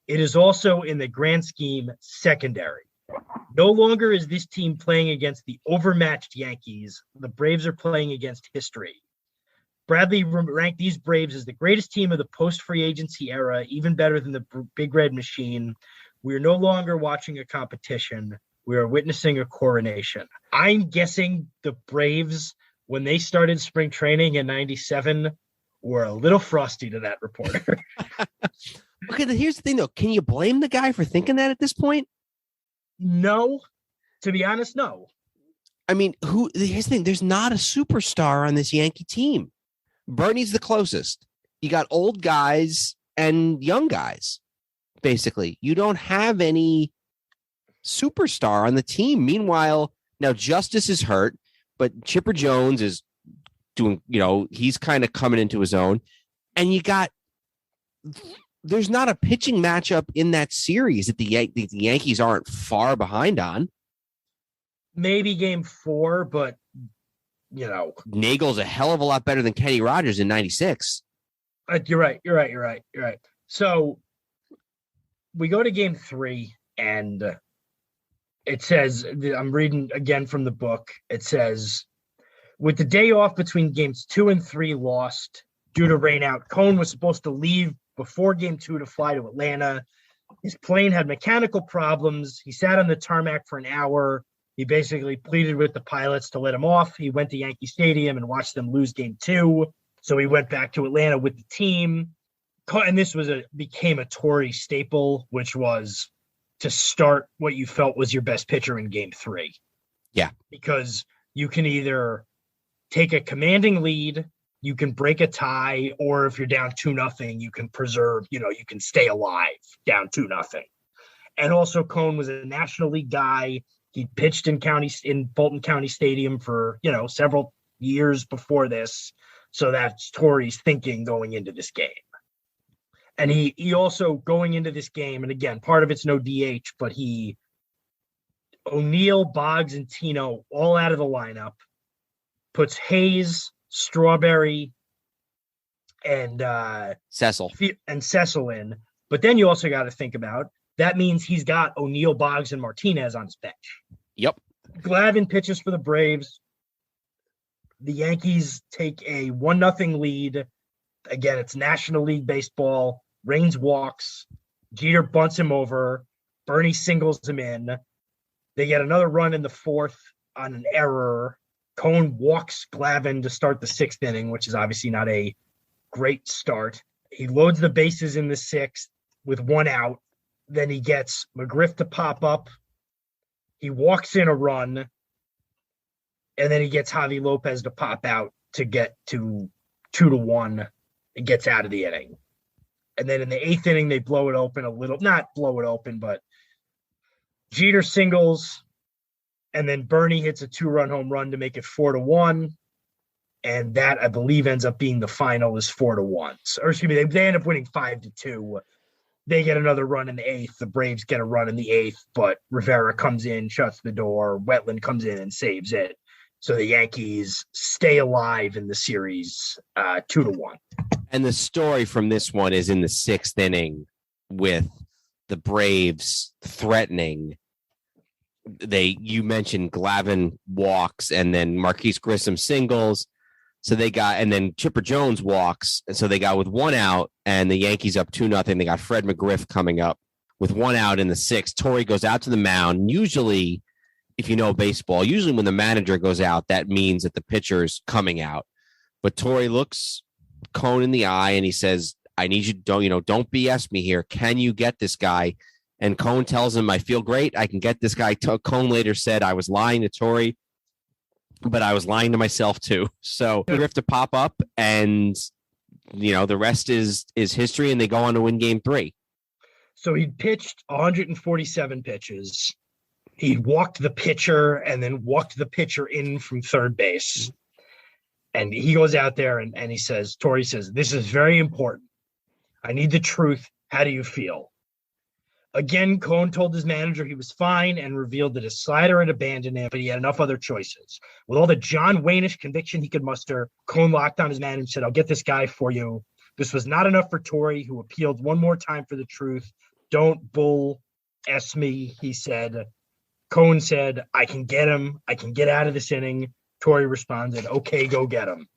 It is also, in the grand scheme, secondary. No longer is this team playing against the overmatched Yankees. The Braves are playing against history. Bradley ranked these Braves as the greatest team of the post-free agency era, even better than the Big Red Machine. We are no longer watching a competition. We are witnessing a coronation. I'm guessing the Braves, when they started spring training in 97, were a little frosty to that reporter. Okay, here's the thing, though. Can you blame the guy for thinking that at this point? No. To be honest, no. I mean, here's the thing. There's not a superstar on this Yankee team. Bernie's the closest. You got old guys and young guys, basically. You don't have any superstar on the team. Meanwhile, now Justice is hurt, but Chipper Jones is doing, he's kind of coming into his own. And there's not a pitching matchup in that series that the Yankees aren't far behind on. Maybe game 4, but Nagel's a hell of a lot better than Kenny Rogers in 96. You're right. So we go to game 3 and it says, I'm reading again from the book. It says, with the day off between games 2 and 3 lost due to rain out, Cohn was supposed to leave before game 2 to fly to Atlanta. His plane had mechanical problems. He sat on the tarmac for an hour. He basically pleaded with the pilots to let him off. He went to Yankee Stadium and watched them lose game 2. So he went back to Atlanta with the team. And this became a Torrey staple, which was to start what you felt was your best pitcher in game 3. Yeah. Because you can either take a commanding lead, you can break a tie, or if you're down 2-0, you can preserve, you can stay alive down 2-0. And also Cone was a National League guy. He pitched in Fulton County Stadium for, several years before this. So that's Torrey's thinking going into this game. And he also going into this game, and again, part of it's no DH, but O'Neill, Boggs, and Tino all out of the lineup, puts Hayes, Strawberry, and Cecil in. But then you also got to think about, that means he's got O'Neill, Boggs, and Martinez on his bench. Yep. Glavine pitches for the Braves. The Yankees take a 1-0 lead. Again, it's National League baseball. Raines walks. Jeter bunts him over. Bernie singles him in. They get another run in the 4th on an error. Cone walks Glavine to start the 6th inning, which is obviously not a great start. He loads the bases in the 6th with 1 out. Then he gets McGriff to pop up. He walks in a run. And then he gets Javi Lopez to pop out to get to 2-1. It gets out of the inning. And then in the 8th inning, they blow it open a little. Not blow it open, but Jeter singles. And then Bernie hits a 2-run home run to make it 4-1. And that, I believe, ends up being the final is 4-1. Or excuse me, they end up winning 5-2. They get another run in the 8th. The Braves get a run in the 8th, but Rivera comes in, shuts the door. Wetland comes in and saves it. So the Yankees stay alive in the series 2-1. And the story from this one is in the 6th inning with the Braves threatening. You mentioned Glavine walks and then Marquise Grissom singles. So they got, and then Chipper Jones walks. And so they got with 1 out and the Yankees up 2-0. They got Fred McGriff coming up with 1 out in the 6th. Torrey goes out to the mound. Usually, if you know baseball, usually when the manager goes out, that means that the pitcher's coming out. But Torrey looks Cone in the eye and he says, I need you, don't BS me here. Can you get this guy? And Cone tells him, I feel great. I can get this guy. Cone later said, I was lying to Torrey, but I was lying to myself too. So we have to pop up and, the rest is history and they go on to win game 3. So he pitched 147 pitches. He walked the pitcher and then walked the pitcher in from third base. And he goes out there and he says, Torrey says, this is very important. I need the truth. How do you feel? Again, Cone told his manager he was fine and revealed that his slider had abandoned him, but he had enough other choices. With all the John Wayne-ish conviction he could muster, Cone locked on his man and said, I'll get this guy for you. This was not enough for Torrey, who appealed one more time for the truth. Don't bull S me, he said. Cone said, I can get him. I can get out of this inning. Torrey responded, okay, go get him.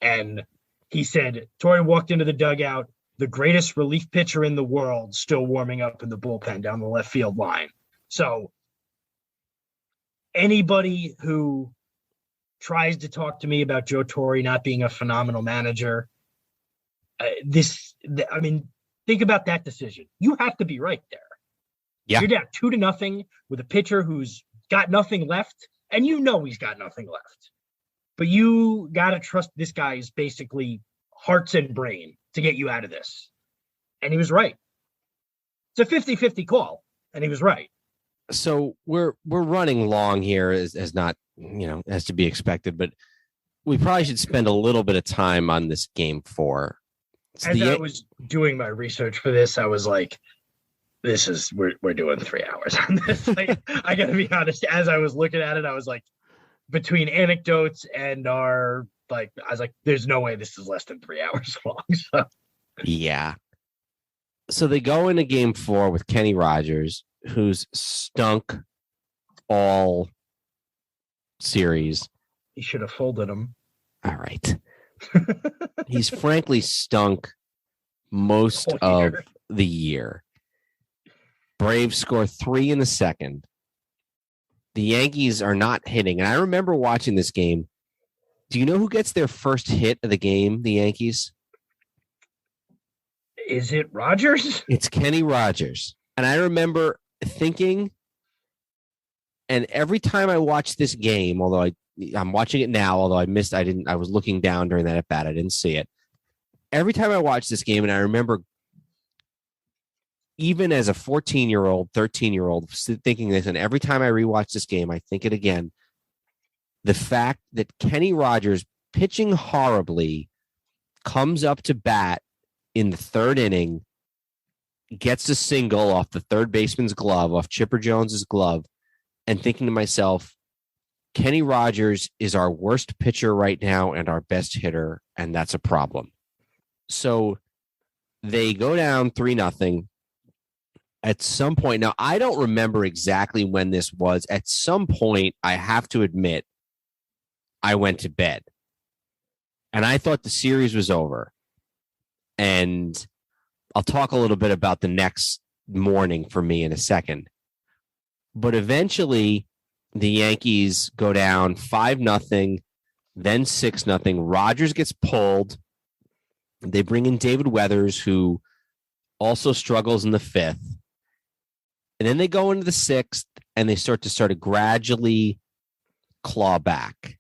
And he said, Torrey walked into the dugout, the greatest relief pitcher in the world, still warming up in the bullpen down the left field line. So anybody who tries to talk to me about Joe Torre not being a phenomenal manager, think about that decision. You have to be right there. Yeah. You're down 2-0 with a pitcher who's got nothing left, and he's got nothing left. But you got to trust this guy's basically hearts and brain to get you out of this. And he was right. It's a 50-50 call, and he was right. So we're running long here as not, as to be expected, but we probably should spend a little bit of time on this game 4. As I was doing my research for this, I was like, we're doing 3 hours on this. Like, I got to be honest, as I was looking at it, I was like, between anecdotes and there's no way this is less than 3 hours long. So. Yeah. So they go into game 4 with Kenny Rogers, who's stunk all series. He should have folded him. All right. He's frankly stunk most of the year. Braves score 3 in the 2nd. the Yankees are not hitting. And I remember watching this game. Do you know who gets their first hit of the game, the Yankees? Is it Rogers? It's Kenny Rogers. And I remember thinking, and every time I watch this game, although I'm watching it now, although I was looking down during that at bat. I didn't see it. Every time I watch this game, and I remember even as a 14-year-old, 13-year-old thinking this, and every time I rewatch this game, I think it again. The fact that Kenny Rogers, pitching horribly, comes up to bat in the third inning, gets a single off the third baseman's glove, off Chipper Jones's glove, and thinking to myself, Kenny Rogers is our worst pitcher right now and our best hitter, and that's a problem. So they go down 3-0. At some point, now I don't remember exactly when this was. At some point, I have to admit, I went to bed. And I thought the series was over. And I'll talk a little bit about the next morning for me in a second. But eventually, the Yankees go down 5-0, then 6-0. Rogers gets pulled. They bring in David Weathers, who also struggles in the fifth. And then they go into the sixth, and they start to gradually claw back.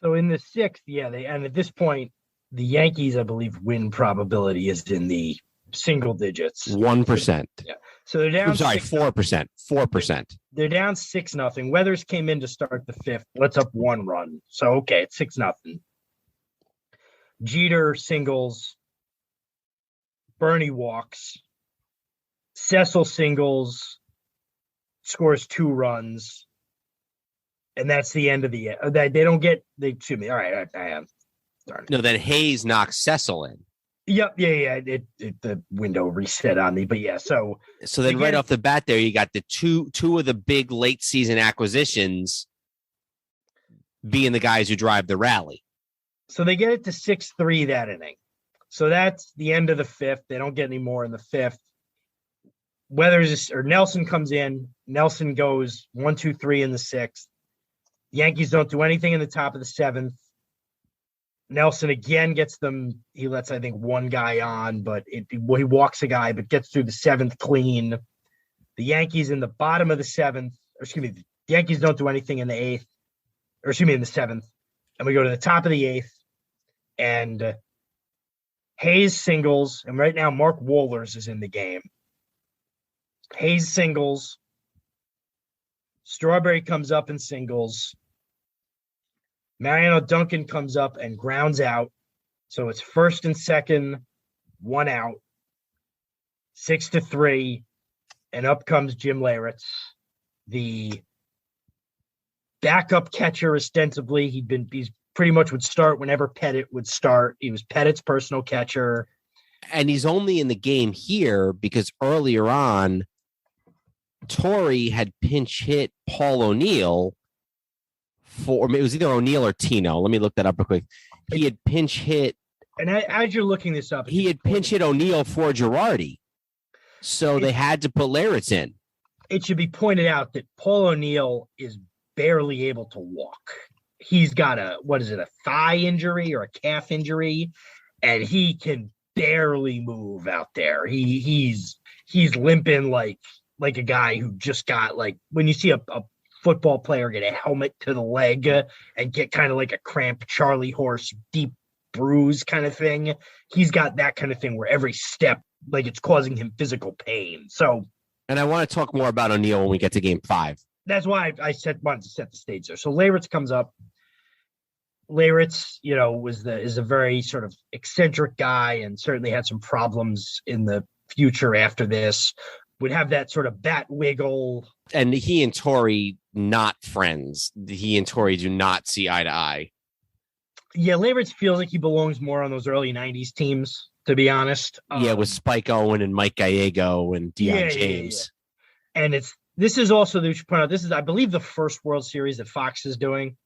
So in the sixth, and at this point, the Yankees, I believe, win probability is in the single digits. 1%. Yeah. So they're down. 4%. 4%. They're down 6-0. Weathers came in to start the fifth. Let's up 1 run. So okay, it's 6-0. Jeter singles. Bernie walks. Cecil singles. Scores 2 runs. And that's the end of the. They don't get. They excuse me. All right, I am. Darn it. No, then Hayes knocks Cecil in. Yep. Yeah. The window reset on me, but yeah. So then again, right off the bat, there you got the two of the big late season acquisitions being the guys who drive the rally. So they get it to 6-3 that inning. So that's the end of the fifth. They don't get any more in the fifth. Nelson comes in. Nelson goes 1-2-3 in the sixth. Yankees don't do anything in the top of the seventh. Nelson again gets them. He lets, I think, one guy on, but he walks a guy, but gets through the seventh clean. The Yankees in the bottom of the seventh, the Yankees don't do anything in the eighth, in the seventh. And we go to the top of the eighth, and Hayes singles, and right now Mark Wohlers is in the game. Hayes singles. Strawberry comes up and singles. Mariano Duncan comes up and grounds out. So it's first and second, 1 out, 6-3, and up comes Jim Leyritz, the backup catcher ostensibly. He's pretty much would start whenever Pettit would start. He was Pettit's personal catcher. And he's only in the game here because earlier on, Torrey had pinch hit Paul O'Neill it was either O'Neill or Tino. Let me look that up real quick. He had pinch hit. And as you're looking this up, he had pinch hit O'Neill for Girardi. So they had to put Leyritz in. It should be pointed out that Paul O'Neill is barely able to walk. He's got a thigh injury or a calf injury, and he can barely move out there. He's limping like a guy who just got, like, when you see a football player get a helmet to the leg and get kind of like a cramp Charlie horse deep bruise kind of thing. He's got that kind of thing where every step, like, it's causing him physical pain. So, and I want to talk more about O'Neill when we get to game 5. That's why I wanted to set the stage there. So Leyritz comes up. Leyritz, is a very sort of eccentric guy and certainly had some problems in the future after this. Would have that sort of bat wiggle. And he and Torrey, not friends. He and Torrey do not see eye to eye. Yeah, Leyritz feels like he belongs more on those early 90s teams, to be honest. With Spike Owen and Mike Gallego and Deion James. Yeah. And this is also, we should point out, this is, I believe, the first World Series that Fox is doing.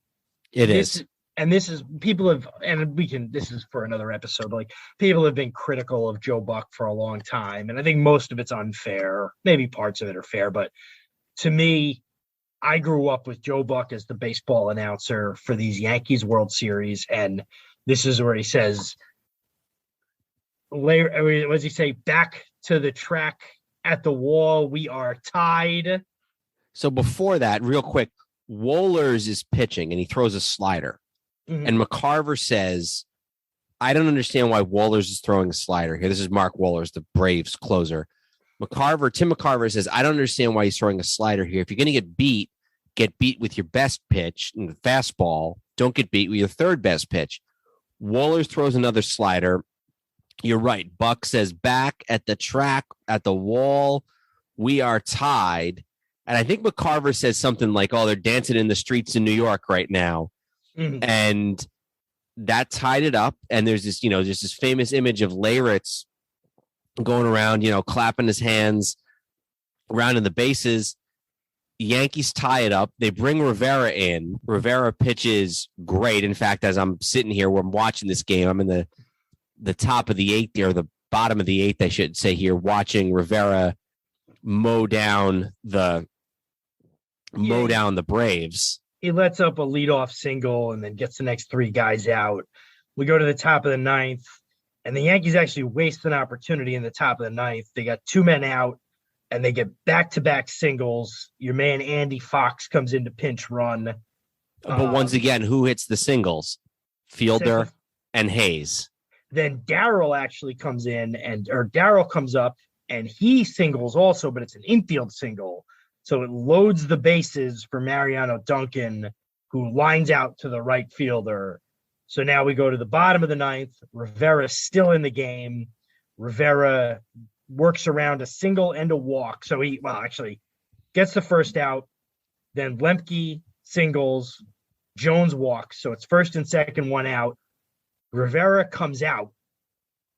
It is. And this is, people have, and this is for another episode, like, people have been critical of Joe Buck for a long time. And I think most of it's unfair. Maybe parts of it are fair. But to me, I grew up with Joe Buck as the baseball announcer for these Yankees World Series, and this is where he says, what does he say? Back to the track at the wall, we are tied. So before that, real quick, Wohlers is pitching and he throws a slider. Mhm. And McCarver says, I don't understand why Wohlers is throwing a slider here. This is Mark Wohlers, the Braves closer. Tim McCarver says, I don't understand why he's throwing a slider here. If you're going to get beat with your best pitch in the fastball. Don't get beat with your third best pitch. Wohlers throws another slider. You're right. Buck says, back at the track, at the wall, we are tied. And I think McCarver says something like, oh, they're dancing in the streets in New York right now. Mhm. And that tied it up. And there's this, just this famous image of Leyritz going around, clapping his hands around in the bases. Yankees tie it up. They bring Rivera in. Rivera pitches great. In fact, as I'm sitting here where I'm watching this game, I'm in the top of the eighth, or the bottom of the eighth, I should say here, watching Rivera mow down the Braves. He lets up a leadoff single and then gets the next three guys out. We go to the top of the ninth, and the Yankees actually waste an opportunity in the top of the ninth. They got two men out, and they get back-to-back singles. Your man Andy Fox comes in to pinch run. But once again, who hits the singles? Fielder and Hayes. Then Darryl actually comes in, Darryl comes up, and he singles also, but it's an infield single. So it loads the bases for Mariano Duncan, who lines out to the right fielder. So now we go to the bottom of the ninth. Rivera's still in the game. Rivera works around a single and a walk. So he gets the first out. Then Lemke singles, Jones walks. So it's first and second, one out. Rivera comes out.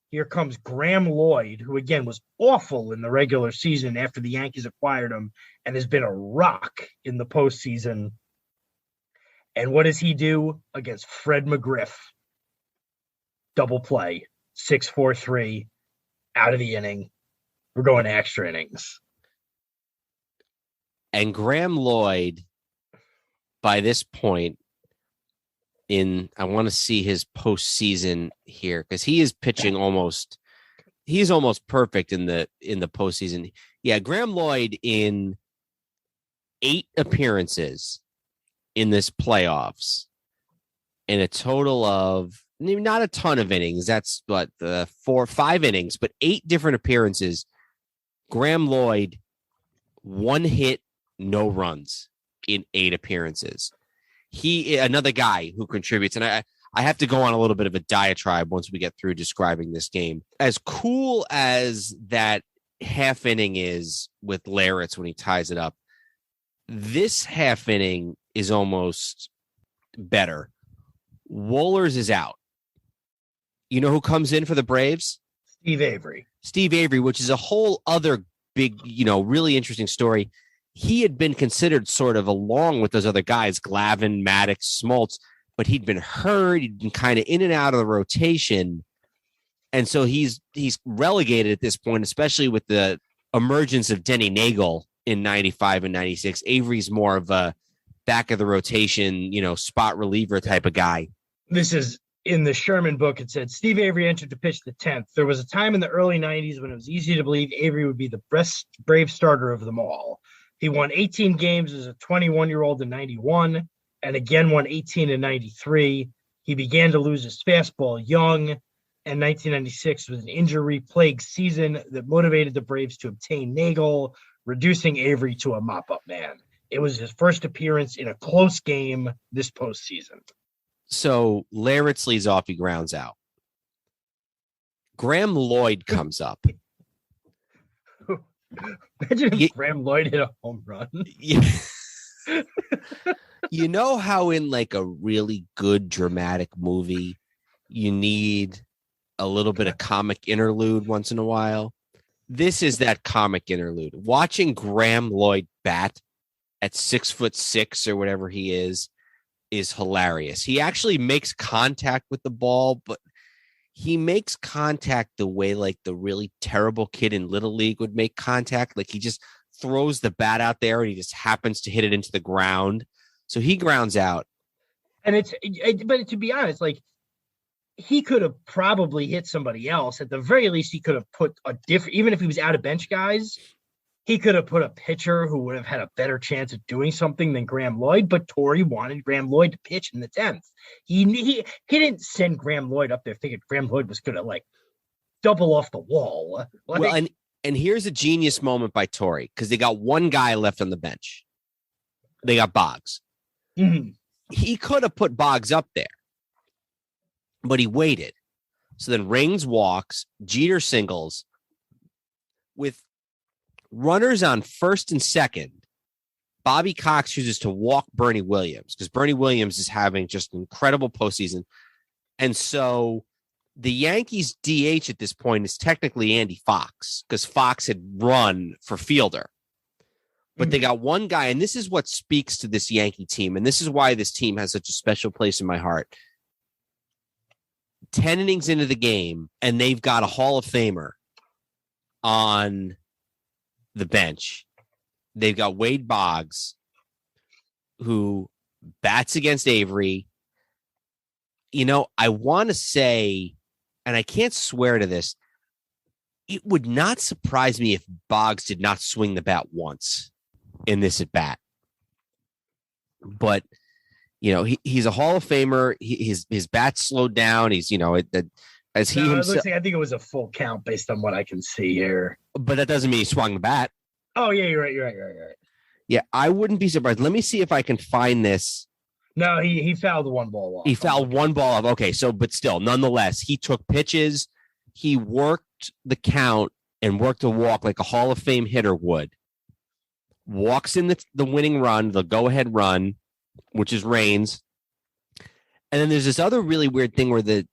Here comes Graham Lloyd, who, again, was awful in the regular season after the Yankees acquired him and has been a rock in the postseason. And what does he do against Fred McGriff? Double play, 6-4-3, out of the inning. We're going to extra innings. And Graham Lloyd, by this point, I want to see his postseason here, because he is pitching he's almost perfect in the postseason. Yeah, Graham Lloyd in 8 appearances in this playoffs, in a total of not a ton of innings. That's 4 or 5 innings, but 8 different appearances. Graham Lloyd, 1 hit, no runs in 8 appearances. He, another guy who contributes, and I have to go on a little bit of a diatribe once we get through describing this game. As cool as that half inning is with Leyritz when he ties it up, this half inning is almost better. Wohlers is out. You know who comes in for the Braves? Steve Avery, which is a whole other big, really interesting story. He had been considered sort of along with those other guys, Glavine, Maddox, Smoltz, but he'd been hurt. He'd been kind of in and out of the rotation. And so he's relegated at this point, especially with the emergence of Denny Nagel in 95 and 96. Avery's more of a back of the rotation, spot reliever type of guy. This is in the Sherman book. It said Steve Avery entered to pitch the 10th. There was a time in the early 90s when it was easy to believe Avery would be the best Brave starter of them all. He won 18 games as a 21-year-old in 91 and again won 18 in 93. He began to lose his fastball young, and 1996 was an injury-plagued season that motivated the Braves to obtain Nagel, reducing Avery to a mop-up man. It was his first appearance in a close game this postseason. So Leyritz leads off, he grounds out. Graham Lloyd comes up. Imagine if Graham Lloyd hit a home run. Yeah. You know how in like a really good dramatic movie, you need a little bit of comic interlude once in a while? This is that comic interlude. Watching Graham Lloyd bat at 6'6" or whatever he is hilarious. He actually makes contact with the ball, but he makes contact the way like the really terrible kid in Little League would make contact. Like he just throws the bat out there and he just happens to hit it into the ground. So he grounds out. And but to be honest, like, he could have probably hit somebody else. At the very least, he could have put a different, even if he was out of bench guys, he could have put a pitcher who would have had a better chance of doing something than Graham Lloyd, but Torrey wanted Graham Lloyd to pitch in the 10th. He didn't send Graham Lloyd up there thinking Graham Lloyd was going to, like, double off the wall. Like, well, and here's a genius moment by Torrey, because they got one guy left on the bench. They got Boggs. Mm-hmm. He could have put Boggs up there, but he waited. So then Rings walks, Jeter singles. With runners on first and second, Bobby Cox chooses to walk Bernie Williams because Bernie Williams is having just an incredible postseason. And so the Yankees DH at this point is technically Andy Fox because Fox had run for Fielder. But they got one guy, and this is what speaks to this Yankee team, and this is why this team has such a special place in my heart. 10 innings into the game, and they've got a Hall of Famer on the bench. They've got Wade Boggs, who bats against Avery. You know, I want to say, and I can't swear to this, it would not surprise me if Boggs did not swing the bat once in this at bat. But, you know, he's a Hall of Famer. His bat slowed down. He's, you know, as he himself. It looks like, I think it was a full count based on what I can see here. But that doesn't mean he swung the bat. Oh, yeah, you're right. Yeah, I wouldn't be surprised. Let me see if I can find this. No, he fouled one ball off. He fouled one ball off. Okay, so, but still, nonetheless, he took pitches. He worked the count and worked a walk like a Hall of Fame hitter would. Walks in the winning run, the go-ahead run, which is Raines. And then there's this other really weird thing where the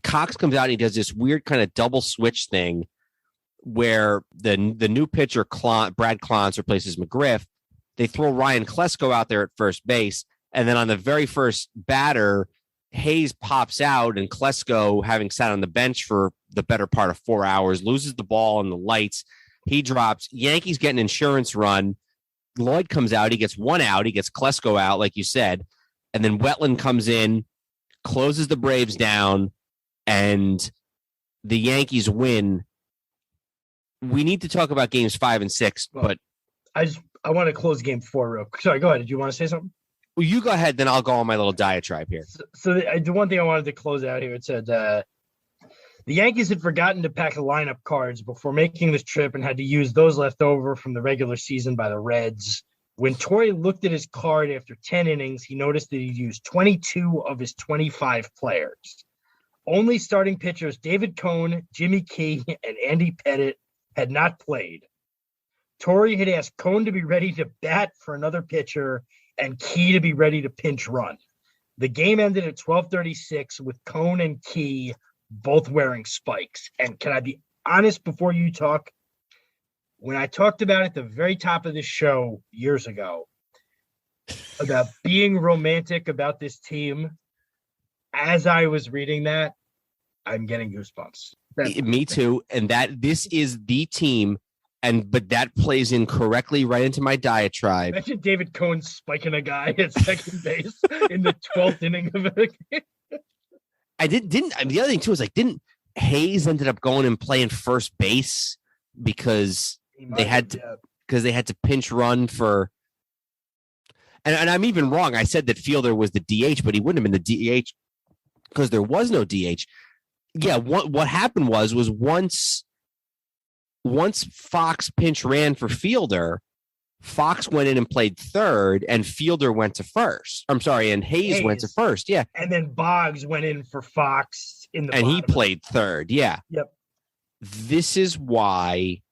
Cox comes out and he does this weird kind of double switch thing where the new pitcher, Brad Clance, replaces McGriff. They throw Ryan Klesko out there at first base. And then on the very first batter, Hayes pops out, and Klesko, having sat on the bench for the better part of 4 hours, loses the ball in the lights. He drops. Yankees get an insurance run. Lloyd comes out. He gets one out. He gets Klesko out, like you said. And then Wetland comes in, closes the Braves down, and the Yankees win. We need to talk about games 5 and 6, but I want to close game 4 real quick. Sorry, go ahead. Did you want to say something? Well, you go ahead, then I'll go on my little diatribe here. So the one thing I wanted to close out here, it said the Yankees had forgotten to pack the lineup cards before making this trip and had to use those left over from the regular season by the Reds. When Torrey looked at his card after 10 innings, he noticed that he'd used 22 of his 25 players. Only starting pitchers David Cone, Jimmy Key, and Andy Pettit had not played. Torrey had asked Cone to be ready to bat for another pitcher and Key to be ready to pinch run. The game ended at 12:36 with Cone and Key both wearing spikes. And can I be honest before you talk? When I talked about at the very top of this show years ago about being romantic about this team, as I was reading that, I'm getting goosebumps. Me too. And this is the team. But that plays in correctly right into my diatribe. Imagine David Cone spiking a guy at second base in the 12th inning of a game. The other thing too is didn't Hayes ended up going and playing first base because they had to pinch run for. And I'm even wrong. I said that Fielder was the DH, but he wouldn't have been the DH because there was no DH. Yeah, what happened was once Fox pinch ran for Fielder, Fox went in and played third, and Fielder went to first. I'm sorry, and Hayes went to first. Yeah, and then Boggs went in for Fox in the and he played third. Yeah. Yep. This is why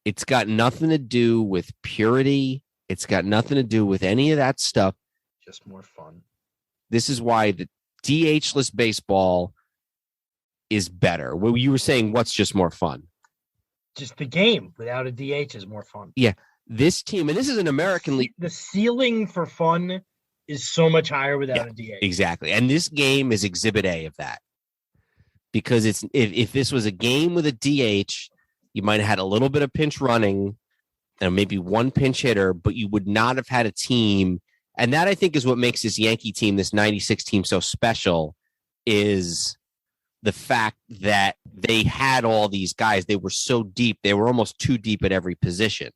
it's got nothing to do with purity. It's got nothing to do with any of that stuff. Just more fun. This is why the DH-less baseball is better. Well, you were saying what's just more fun? Just the game without a DH is more fun. Yeah, this team, and this is an American League. The ceiling for fun is so much higher without a DH. Exactly, and this game is Exhibit A of that. Because if this was a game with a DH, you might have had a little bit of pinch running, and maybe one pinch hitter, but you would not have had a team. And that, I think, is what makes this Yankee team, this 96 team, so special, is the fact that they had all these guys. They were so deep. They were almost too deep at every position.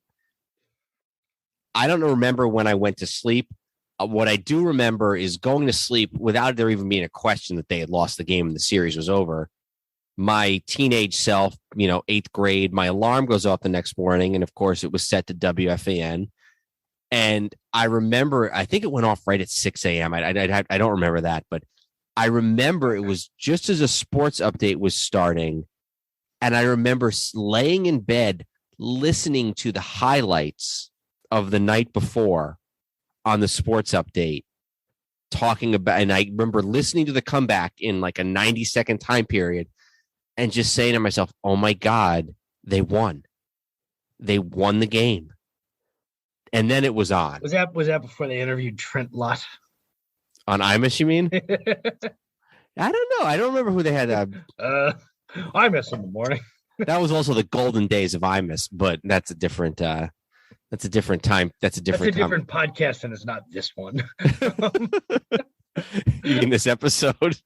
I don't remember when I went to sleep. What I do remember is going to sleep without there even being a question that they had lost the game and the series was over. My teenage self, 8th grade, my alarm goes off the next morning. And of course, it was set to WFAN. And I remember, I think it went off right at 6 a.m. I don't remember that, but I remember it was just as a sports update was starting. And I remember laying in bed, listening to the highlights of the night before on the sports update, talking about, and I remember listening to the comeback in like a 90-second time period and just saying to myself, oh my God, they won. They won the game. And then it was on. Was that before they interviewed Trent Lott? On Imus, you mean? I don't know. I don't remember who they had. Imus in the morning. That was also the golden days of Imus, but that's a different time. That's a different podcast, and it's not this one. You mean this episode?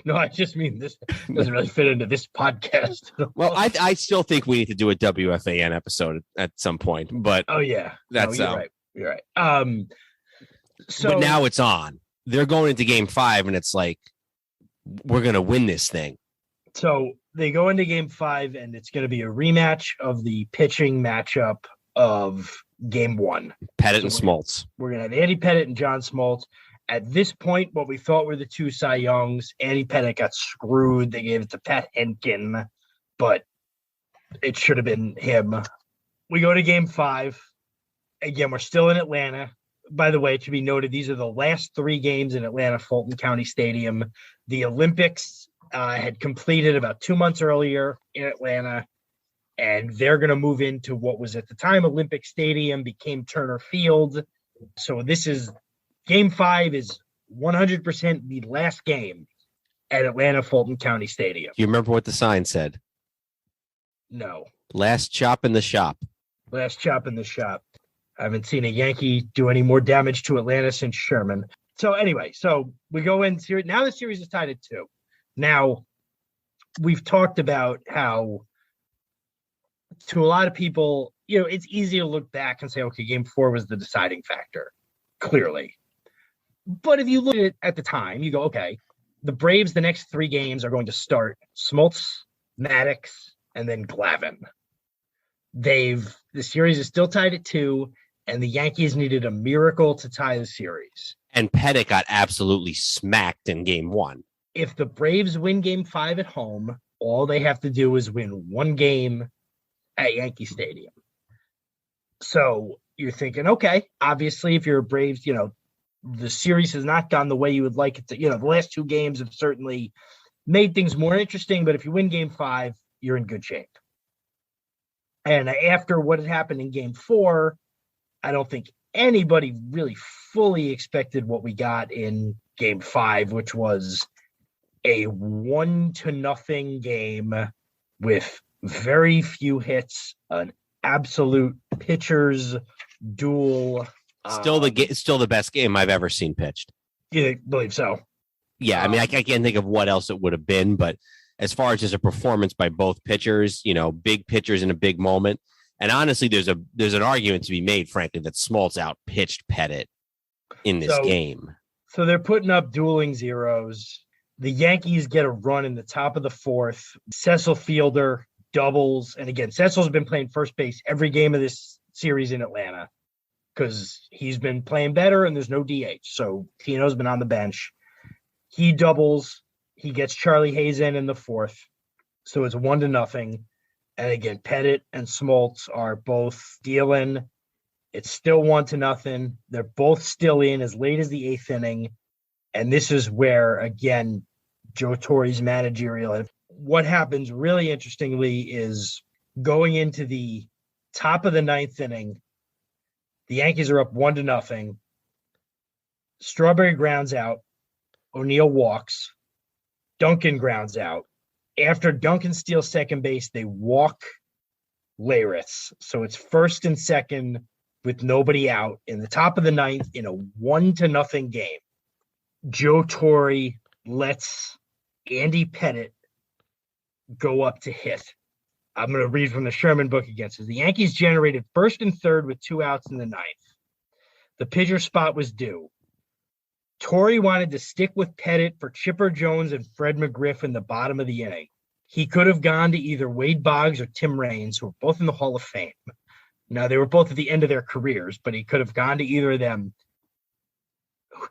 No, I just mean this doesn't really fit into this podcast. Well, I still think we need to do a WFAN episode at some point, but that's you're right. So but now it's on. They're going into game 5, and it's like, we're going to win this thing. So they go into game 5, and it's going to be a rematch of the pitching matchup of game 1. Pettit and Smoltz. We're going to have Andy Pettit and John Smoltz. At this point, what we thought were the 2 Cy Youngs, Andy Pettit got screwed. They gave it to Pat Henkin, but it should have been him. We go to game 5. Again, we're still in Atlanta. By the way, it should be noted, these are the last 3 games in Atlanta, Fulton County Stadium. The Olympics had completed about 2 months earlier in Atlanta, and they're going to move into what was at the time Olympic Stadium, became Turner Field. So this is game 5 is 100% the last game at Atlanta Fulton County Stadium. Do you remember what the sign said? No. Last chop in the shop. Last chop in the shop. I haven't seen a Yankee do any more damage to Atlanta since Sherman. So anyway, so we go in series. Now the series is tied at 2. Now, we've talked about how, to a lot of people, it's easy to look back and say, okay, game 4 was the deciding factor, clearly. But if you look at it at the time, you go, okay, the Braves, the next 3 games are going to start Smoltz, Maddox, and then Glavine. The series is still tied at 2, and the Yankees needed a miracle to tie the series. And Pettit got absolutely smacked in game 1. If the Braves win game 5 at home, all they have to do is win 1 game at Yankee Stadium. So you're thinking, okay, obviously, if you're a Braves, the series has not gone the way you would like it to. The last 2 games have certainly made things more interesting, but if you win game 5, you're in good shape. And after what had happened in game 4, I don't think anybody really fully expected what we got in game 5, which was a 1-0 game with very few hits, an absolute pitcher's duel. Still the best game I've ever seen pitched. You believe so? Yeah, I mean, I can't think of what else it would have been, but as far as just a performance by both pitchers, big pitchers in a big moment. And honestly, there's an argument to be made, frankly, that Smoltz out-pitched Pettit in this game. So they're putting up dueling zeros. The Yankees get a run in the top of the 4th. Cecil Fielder doubles. And again, Cecil's been playing first base every game of this series in Atlanta because he's been playing better and there's no DH. So Tino's been on the bench. He doubles. He gets Charlie Hayes in the 4th. So it's 1-0. And again, Pettit and Smoltz are both dealing. It's still 1-0. They're both still in as late as the 8th inning. And this is where, again, Joe Torre's managerial. What happens really interestingly is going into the top of the 9th inning, the Yankees are up 1-0. Strawberry grounds out. O'Neill walks. Duncan grounds out. After Duncan steals second base, they walk Leyritz. So it's first and second with nobody out in the top of the ninth in a 1-0 game. Joe Torre lets Andy Pettitte go up to hit. I'm going to read from the Sherman book again. It says the Yankees generated first and third with 2 outs in the ninth. The pitcher spot was due. Torre wanted to stick with Pettitte for Chipper Jones and Fred McGriff in the bottom of the inning. He could have gone to either Wade Boggs or Tim Raines, who were both in the Hall of Fame. Now, they were both at the end of their careers, but he could have gone to either of them.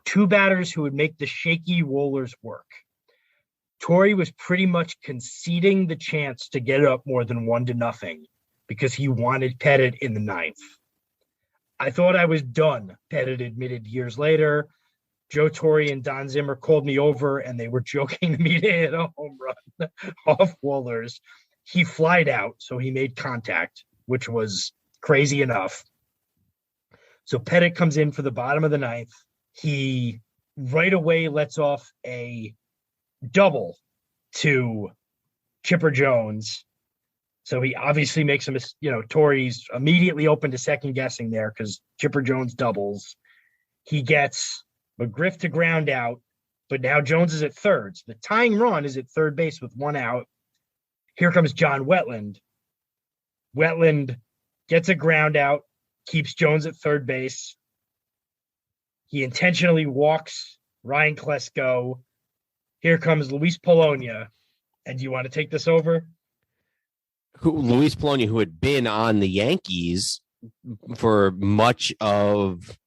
2 batters who would make the shaky rollers work. Torre was pretty much conceding the chance to get up more than 1-0 because he wanted Pettitte in the ninth. I thought I was done, Pettitte admitted years later. Joe Torre and Don Zimmer called me over and they were joking to me to hit a home run off Wohlers. He flied out, so he made contact, which was crazy enough. So Pettitte comes in for the bottom of the ninth. He right away lets off a double to Chipper Jones. So he obviously makes him, Torre's immediately open to second guessing there because Chipper Jones doubles. He gets McGriff to ground out, but now Jones is at third. So the tying run is at third base with 1 out. Here comes John Wetland. Wetland gets a ground out, keeps Jones at third base. He intentionally walks Ryan Klesko. Here comes Luis Polonia. And do you want to take this over? Luis Polonia, who had been on the Yankees for much of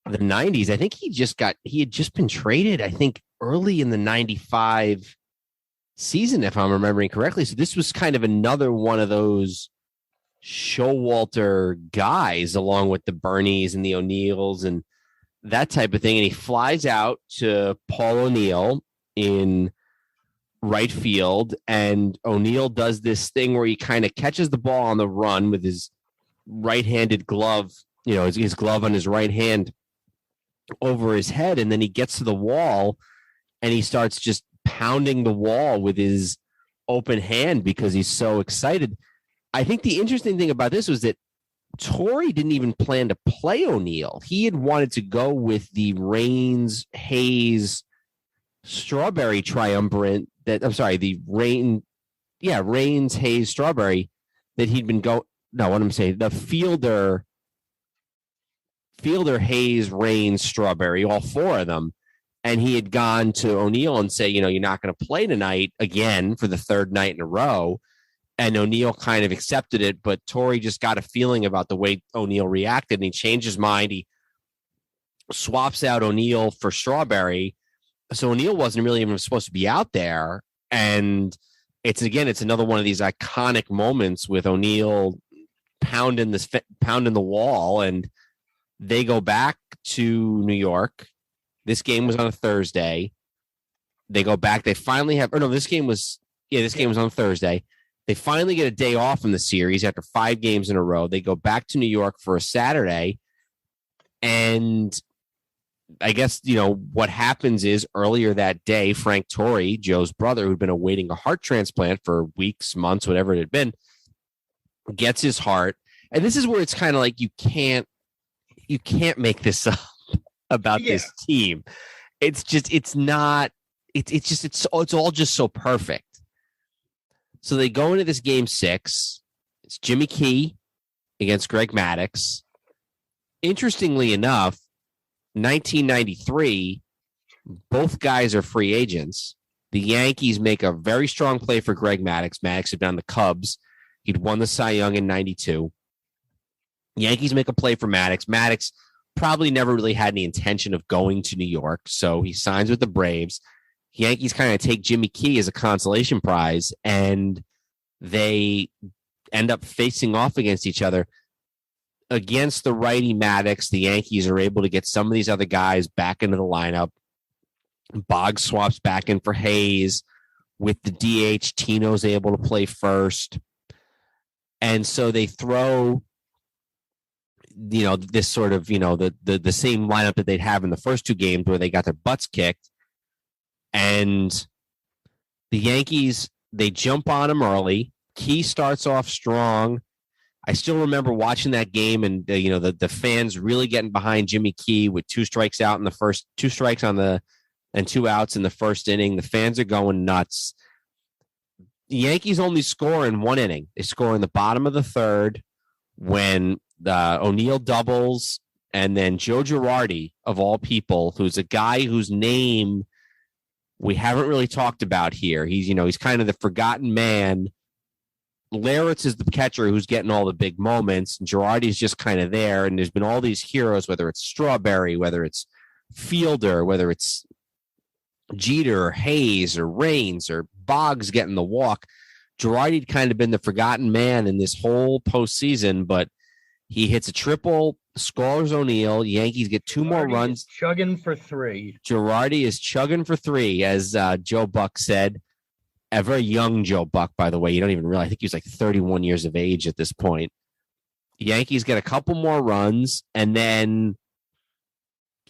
the 90s. I think he had just been traded, I think, early in the 95 season, if I'm remembering correctly. So this was kind of another one of those Showalter guys, along with the Bernies and the O'Neills and that type of thing. And he flies out to Paul O'Neill in right field, and O'Neill does this thing where he kind of catches the ball on the run with his right-handed glove, his glove on his right hand over his head, and then he gets to the wall and he starts just pounding the wall with his open hand because he's so excited. I think the interesting thing about this was that Torre didn't even plan to play O'Neill. He had wanted to go with the Raines, Hayes, Strawberry triumvirate Raines, Hayes, Strawberry that he'd been the Fielder, Hayes, Raines, Strawberry, all 4 of them. And he had gone to O'Neill and say, you're not going to play tonight again for the 3rd night in a row. And O'Neill kind of accepted it, but Torre just got a feeling about the way O'Neill reacted, and he changed his mind. He swaps out O'Neill for Strawberry. So O'Neill wasn't really even supposed to be out there. And it's another one of these iconic moments with O'Neill pounding the wall, and they go back to New York. This game was on a Thursday. They go back. They finally this game was on Thursday. They finally get a day off in the series after 5 games in a row. They go back to New York for a Saturday. And I guess, what happens is earlier that day, Frank Torre, Joe's brother, who'd been awaiting a heart transplant for weeks, months, whatever it had been, gets his heart. And this is where it's kind of like you can't make this up about this team. It's all just so perfect. So they go into this game 6. It's Jimmy Key against Greg Maddux. Interestingly enough, 1993, both guys are free agents. The Yankees make a very strong play for Greg Maddux. Maddux had been on the Cubs. He'd won the Cy Young in 92. Yankees make a play for Maddux. Maddux probably never really had any intention of going to New York, so he signs with the Braves. Yankees kind of take Jimmy Key as a consolation prize, and they end up facing off against each other. Against the righty Maddux, the Yankees are able to get some of these other guys back into the lineup. Boggs swaps back in for Hayes. With the DH, Tino's able to play first. And so they throw, this sort of, the same lineup that they'd have in the first 2 games where they got their butts kicked. And the Yankees, they jump on him early. Key starts off strong. I still remember watching that game and the fans really getting behind Jimmy Key with 2 strikes out in the first, 2 strikes on the and 2 outs in the first inning. The fans are going nuts. The Yankees only score in 1 inning. They score in the bottom of the 3rd when O'Neill doubles, and then Joe Girardi, of all people, who's a guy whose name we haven't really talked about here. He's kind of the forgotten man. Leyritz is the catcher who's getting all the big moments. Girardi's just kind of there, and there's been all these heroes, whether it's Strawberry, whether it's Fielder, whether it's Jeter or Hayes or Raines or Boggs getting the walk. Girardi'd kind of been the forgotten man in this whole postseason, but he hits a triple, scores O'Neill. Yankees get 2 more runs. Chugging for 3. Girardi is chugging for 3, as Joe Buck said. A very young Joe Buck, by the way. You don't even realize. I think he was like 31 years of age at this point. Yankees get a couple more runs, and then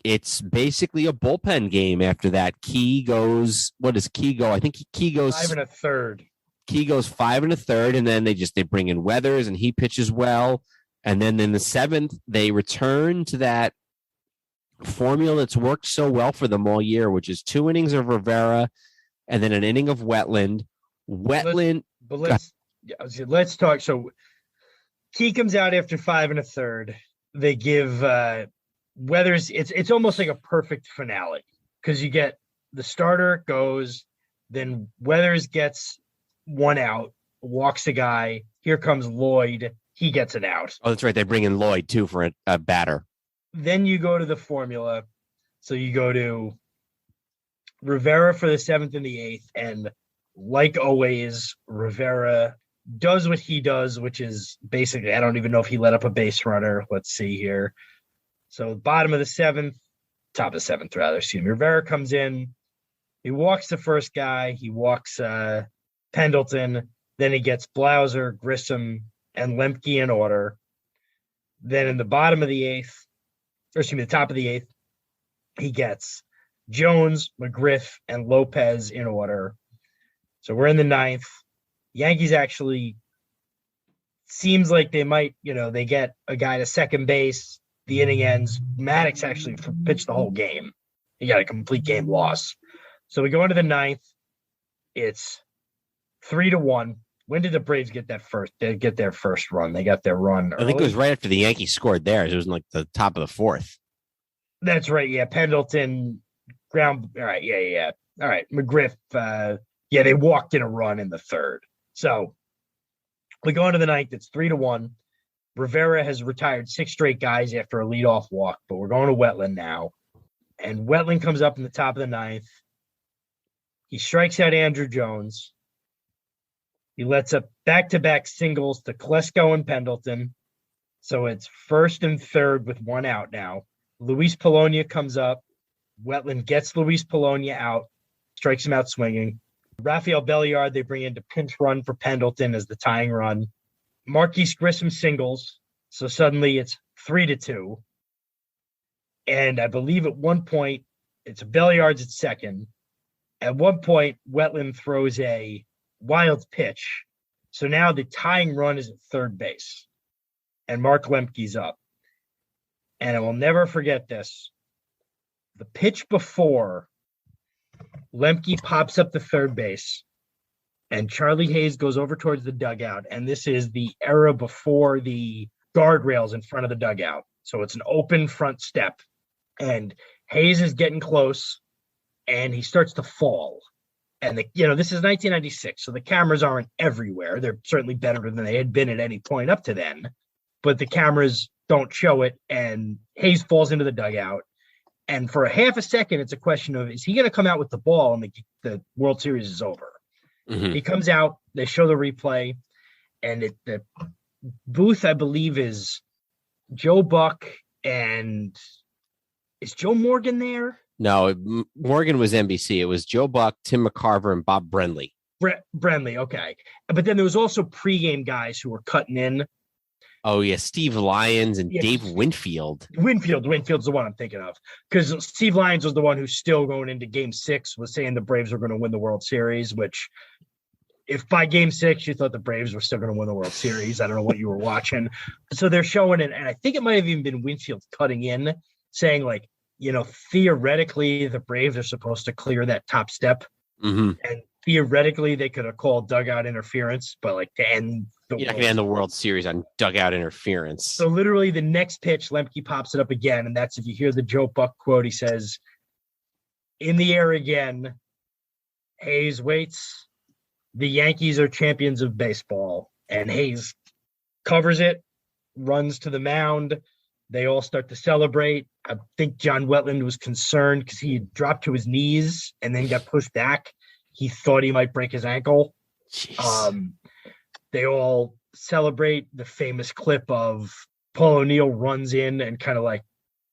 it's basically a bullpen game after that. Key goes, what does Key go? I think Key goes 5 1/3. Key goes 5 1/3, and then they bring in Weathers, and he pitches well. And then in the 7th, they return to that formula that's worked so well for them all year, which is 2 innings of Rivera and then an inning of Wetland. Let's talk. So Key comes out after 5 1/3. They give Weathers. It's almost like a perfect finale because you get the starter goes, then Weathers gets 1 out, walks the guy. Here comes Lloyd. He gets an out. Oh, that's right. They bring in Lloyd, too, for a batter. Then you go to the formula. So you go to Rivera for the 7th and the 8th. And like always, Rivera does what he does, which is basically, I don't even know if he let up a base runner. Let's see here. So bottom of the 7th, top of the 7th, rather. Excuse me. Rivera comes in. He walks the first guy. He walks Pendleton. Then he gets Blauser, Grissom, and Lemke in order. Then in the bottom of the 8th, or excuse me, the top of the 8th, he gets Jones, McGriff, and Lopez in order. So we're in the 9th. Yankees actually seems like they might, they get a guy to second base. The inning ends. Maddox actually pitched the whole game. He got a complete game loss. So we go into the 9th. It's 3-1. When did the Braves get that first? They get their first run. They got their run early. I think it was right after the Yankees scored theirs. It was in like the top of the 4th. That's right. Yeah, Pendleton ground. All right. Yeah. All right, McGriff. They walked in a run in the 3rd. So we go into the 9th. It's 3-1. Rivera has retired 6 straight guys after a leadoff walk, but we're going to Wetland now. And Wetland comes up in the top of the 9th. He strikes out Andrew Jones. He lets up back-to-back singles to Klesko and Pendleton. So it's 1st and 3rd with 1 out now. Luis Polonia comes up. Wetland gets Luis Polonia out, strikes him out swinging. Rafael Belliard, they bring in to pinch run for Pendleton as the tying run. Marquise Grissom singles. So suddenly it's 3-2. And I believe at one point, it's Belliard's at second. At one point, Wetland throws a wild pitch. So now the tying run is at 3rd base. And Mark Lemke's up. And I will never forget this. The pitch before, Lemke pops up to 3rd base. And Charlie Hayes goes over towards the dugout. And this is the era before the guardrails in front of the dugout. So it's an open front step. And Hayes is getting close. And he starts to fall. And, this is 1996, so the cameras aren't everywhere. They're certainly better than they had been at any point up to then. But the cameras don't show it, and Hayes falls into the dugout. And for a half a second, it's a question of, is he going to come out with the ball and the World Series is over? Mm-hmm. He comes out, they show the replay, and the booth, I believe, is Joe Buck, and is Joe Morgan there? No, Morgan was NBC. It was Joe Buck, Tim McCarver, and Bob Brenly. Brenly, okay. But then there was also pregame guys who were cutting in. Oh, yeah, Steve Lyons and Dave Winfield. Winfield's the one I'm thinking of. Because Steve Lyons was the one who's still going into Game 6, was saying the Braves were going to win the World Series, which if by game 6 you thought the Braves were still going to win the World Series, I don't know what you were watching. So they're showing it, and I think it might have even been Winfield cutting in, saying like, theoretically the Braves are supposed to clear that top step, and theoretically they could have called dugout interference, but like to end the You're not going to end the World Series on dugout interference. So literally the next pitch, Lemke pops it up again, and that's if you hear the Joe Buck quote. He says, "In the air again, Hayes waits. The Yankees are champions of baseball." And Hayes covers it, runs to the mound. They all start to celebrate. I think John Wetland was concerned because he had dropped to his knees and then got pushed back. He thought he might break his ankle. They all celebrate. The famous clip of Paul O'Neill runs in and kind of like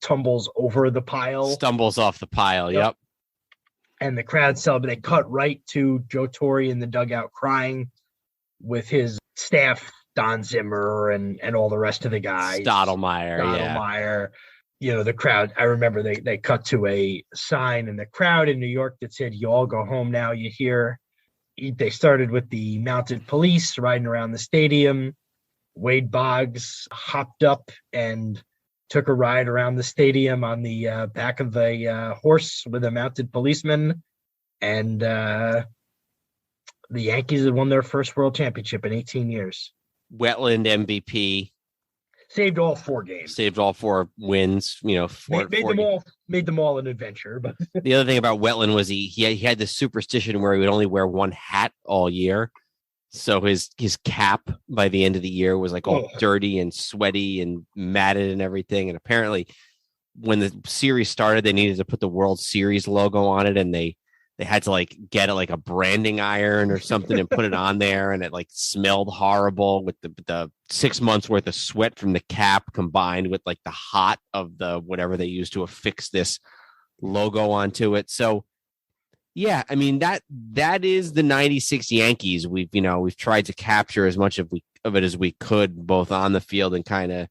tumbles over the pile. Stumbles off the pile, yep. And the crowd celebrate. They cut right to Joe Torre in the dugout crying with his staff, Don Zimmer and all the rest of the guys. Stottlemyre. The crowd, I remember they cut to a sign in the crowd in New York that said, "You all go home now, you hear." They started with the mounted police riding around the stadium. Wade Boggs hopped up and took a ride around the stadium on the back of a horse with a mounted policeman. And the Yankees had won their first world championship in 18 years. Wetland MVP. Saved all 4 games. Saved all 4 wins. Made them all an adventure. But the other thing about Wetland was he had this superstition where he would only wear one hat all year. So his cap by the end of the year was like all dirty and sweaty and matted and everything. And apparently when the series started, they needed to put the World Series logo on it, and they had to like get it like a branding iron or something and put it on there, and it like smelled horrible with the 6 months worth of sweat from the cap combined with like the hot of the whatever they used to affix this logo onto it. So yeah, I mean that is the 96 Yankees. We've tried to capture as much of it as we could, both on the field and kind of,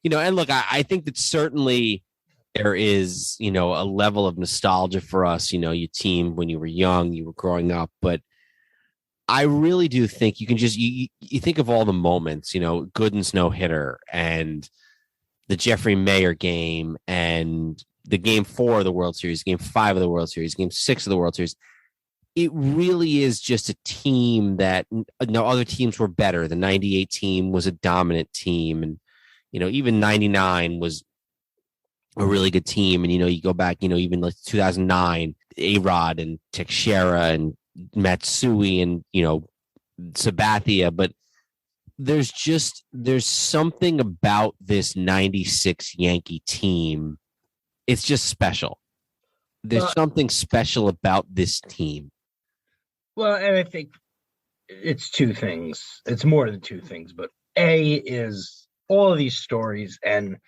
and look, I think that certainly there is, a level of nostalgia for us, your team when you were young, you were growing up. But I really do think you can just, you think of all the moments, Gooden's no-hitter and the Jeffrey Maier game and the game 4 of the World Series, game 5 of the World Series, game 6 of the World Series. It really is just a team that no other teams were better. The 98 team was a dominant team. And, even 99 was a really good team. And, you go back, even like 2009, A-Rod and Teixeira and Matsui and, Sabathia. But there's something about this 96 Yankee team. It's just special. There's something special about this team. Well, and I think it's 2 things. It's more than 2 things, but A is all of these stories. And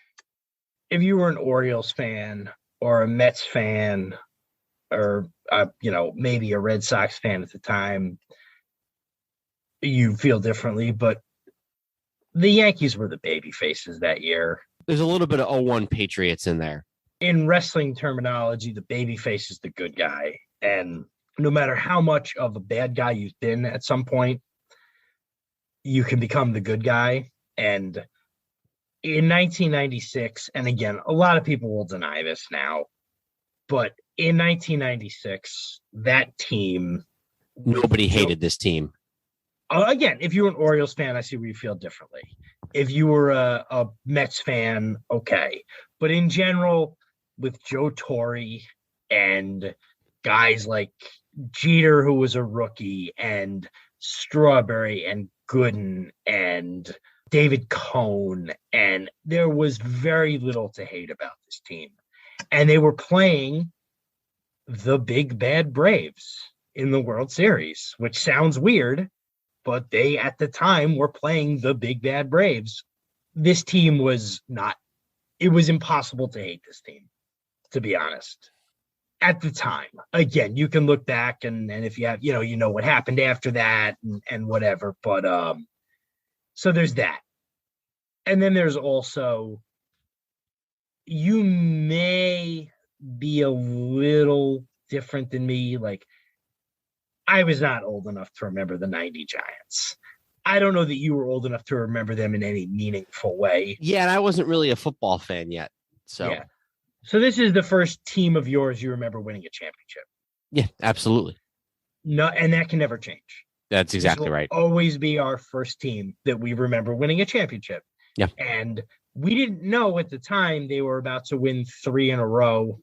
if you were an Orioles fan or a Mets fan or, maybe a Red Sox fan at the time, you feel differently. But the Yankees were the baby faces that year. There's a little bit of 01 Patriots in there. In wrestling terminology, the babyface is the good guy. And no matter how much of a bad guy you've been at some point, you can become the good guy. And in 1996, and again, a lot of people will deny this now, but in 1996, that team... Nobody hated this team. Again, if you were an Orioles fan, I see where you feel differently. If you were a Mets fan, okay. But in general, with Joe Torre and guys like Jeter, who was a rookie, and Strawberry and Gooden and David Cohn, and there was very little to hate about this team. And they were playing the big bad Braves in the World Series, which sounds weird, but they at the time were playing the big bad Braves. This team was not, it was impossible to hate this team, to be honest. At the time, again, you can look back and if you have, what happened after that and whatever, but so there's that. And then there's also, you may be a little different than me. Like, I was not old enough to remember the 90 Giants. I don't know that you were old enough to remember them in any meaningful way. Yeah, and I wasn't really a football fan yet. So, yeah. So this is the first team of yours you remember winning a championship. Yeah, absolutely. No, and that can never change. That's exactly right. Always be our first team that we remember winning a championship. Yeah. And we didn't know at the time they were about to win 3 in a row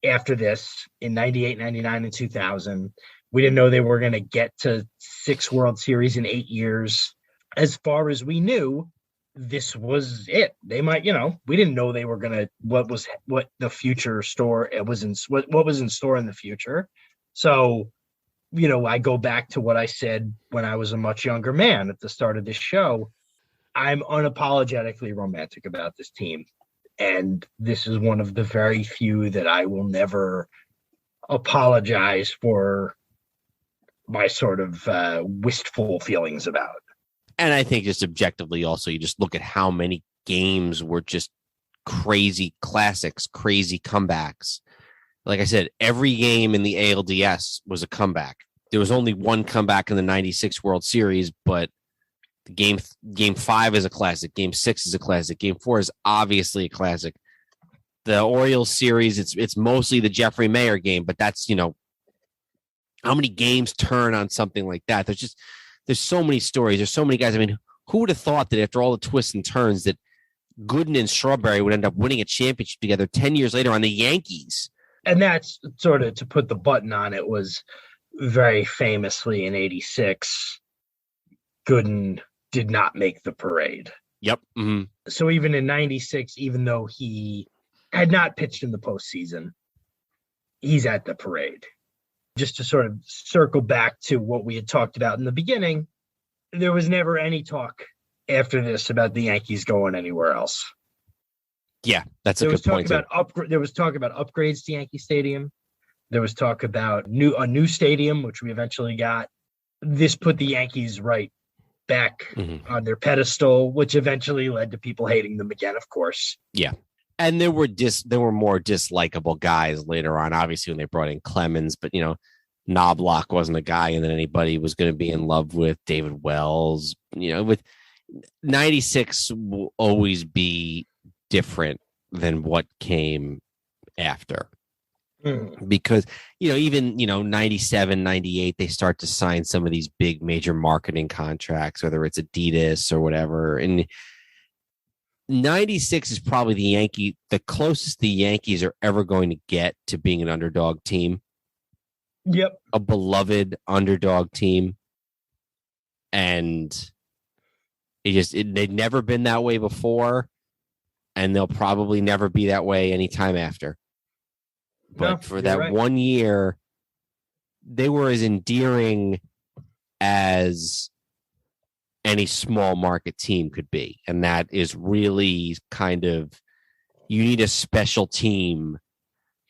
after this in 98, 99, and 2000. We didn't know they were going to get to 6 World Series in 8 years. As far as we knew, this was it. They might, we didn't know they were going to, what the future store, what was in store in the future. So, I go back to what I said when I was a much younger man at the start of this show. I'm unapologetically romantic about this team. And this is one of the very few that I will never apologize for my sort of wistful feelings about. And I think just objectively also, you just look at how many games were just crazy classics, crazy comebacks. Like I said, every game in the ALDS was a comeback. There was only one comeback in the 96 World Series, but game 5 is a classic. Game 6 is a classic. Game 4 is obviously a classic. The Orioles series, it's mostly the Jeffrey Maier game, but that's, how many games turn on something like that? There's so many stories. There's so many guys. I mean, who would have thought that after all the twists and turns that Gooden and Strawberry would end up winning a championship together 10 years later on the Yankees? And that's sort of, to put the button on it, was very famously in 86, Gooden did not make the parade. Yep. Mm-hmm. So even in 96, even though he had not pitched in the postseason, he's at the parade. Just to sort of circle back to what we had talked about in the beginning, there was never any talk after this about the Yankees going anywhere else. Yeah, that's a good point. There was talk about upgrades to Yankee Stadium. There was talk about a new stadium, which we eventually got. This put the Yankees right back on their pedestal, which eventually led to people hating them again, of course. Yeah. And there were more dislikable guys later on, obviously, when they brought in Clemens, but Knobloch wasn't a guy and then anybody was going to be in love with. David Wells, with 96 will always be different than what came after. Because, even, 97, 98, they start to sign some of these big major marketing contracts, whether it's Adidas or whatever. And 96 is probably the closest the Yankees are ever going to get to being an underdog team. Yep. A beloved underdog team. And they'd never been that way before. And they'll probably never be that way anytime after. But for that 1 year, they were as endearing as any small market team could be. And that is really kind of, you need a special team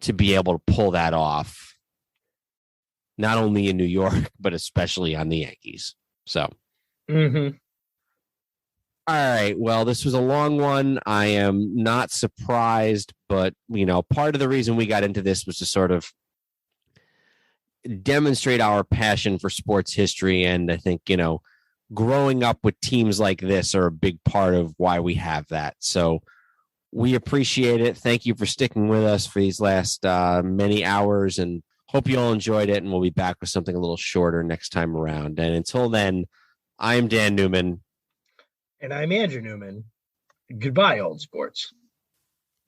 to be able to pull that off. Not only in New York, but especially on the Yankees. So. Mm-hmm. All right. Well, this was a long one. I am not surprised, but, part of the reason we got into this was to sort of demonstrate our passion for sports history. And I think, growing up with teams like this are a big part of why we have that. So we appreciate it. Thank you for sticking with us for these last many hours, and hope you all enjoyed it. And we'll be back with something a little shorter next time around. And until then, I'm Dan Newman. And I'm Andrew Newman. Goodbye, old sports.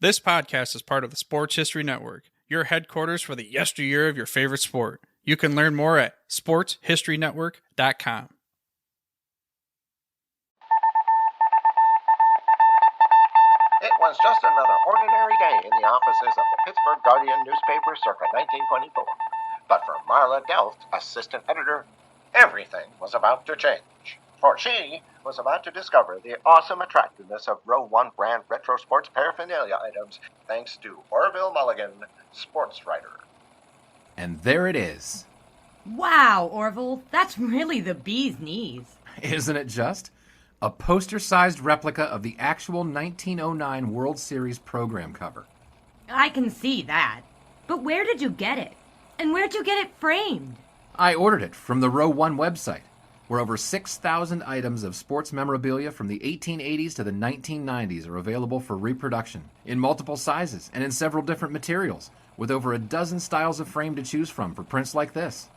This podcast is part of the Sports History Network, your headquarters for the yesteryear of your favorite sport. You can learn more at sportshistorynetwork.com. It was just another ordinary day in the offices of the Pittsburgh Guardian newspaper circa 1924. But for Marla Delft, assistant editor, everything was about to change. For she was about to discover the awesome attractiveness of Row 1 brand retro sports paraphernalia items thanks to Orville Mulligan, sports writer. And there it is. Wow, Orville, that's really the bee's knees. Isn't it just? A poster-sized replica of the actual 1909 World Series program cover. I can see that. But where did you get it? And where'd you get it framed? I ordered it from the Row 1 website, where over 6,000 items of sports memorabilia from the 1880s to the 1990s are available for reproduction in multiple sizes and in several different materials, with over a dozen styles of frame to choose from for prints like this.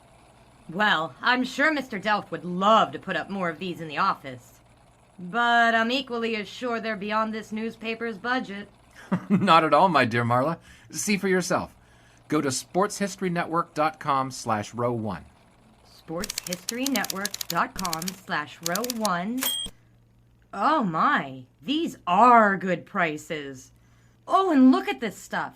Well, I'm sure Mr. Delft would love to put up more of these in the office. But I'm equally as sure they're beyond this newspaper's budget. Not at all, my dear Marla. See for yourself. Go to sportshistorynetwork.com/row1. sportshistorynetwork.com/row1. Oh my, these are good prices. Oh, and look at this stuff.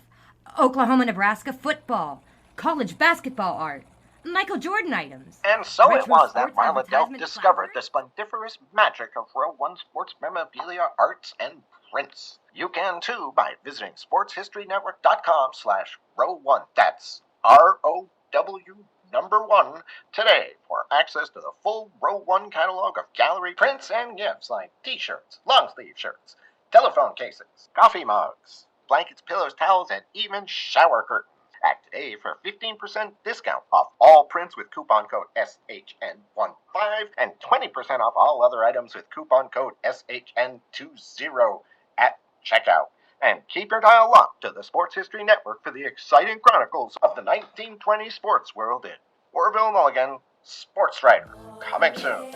Oklahoma-Nebraska football, college basketball art, Michael Jordan items. And so it retro was that sports Marla Delft advertisement discovered the placards. splendiferous magic of Row 1 sports memorabilia, arts, and prints. You can too by visiting sportshistorynetwork.com/row1. That's ROW1 today for access to the full Row 1 catalog of gallery prints and gifts like t-shirts, long-sleeve shirts, telephone cases, coffee mugs, blankets, pillows, towels, and even shower curtains. Act today for 15% discount off all prints with coupon code SHN15 and 20% off all other items with coupon code SHN20 at checkout. And keep your dial locked to the Sports History Network for the exciting chronicles of the 1920 sports world in Orville Mulligan, Sports Writer. Coming soon.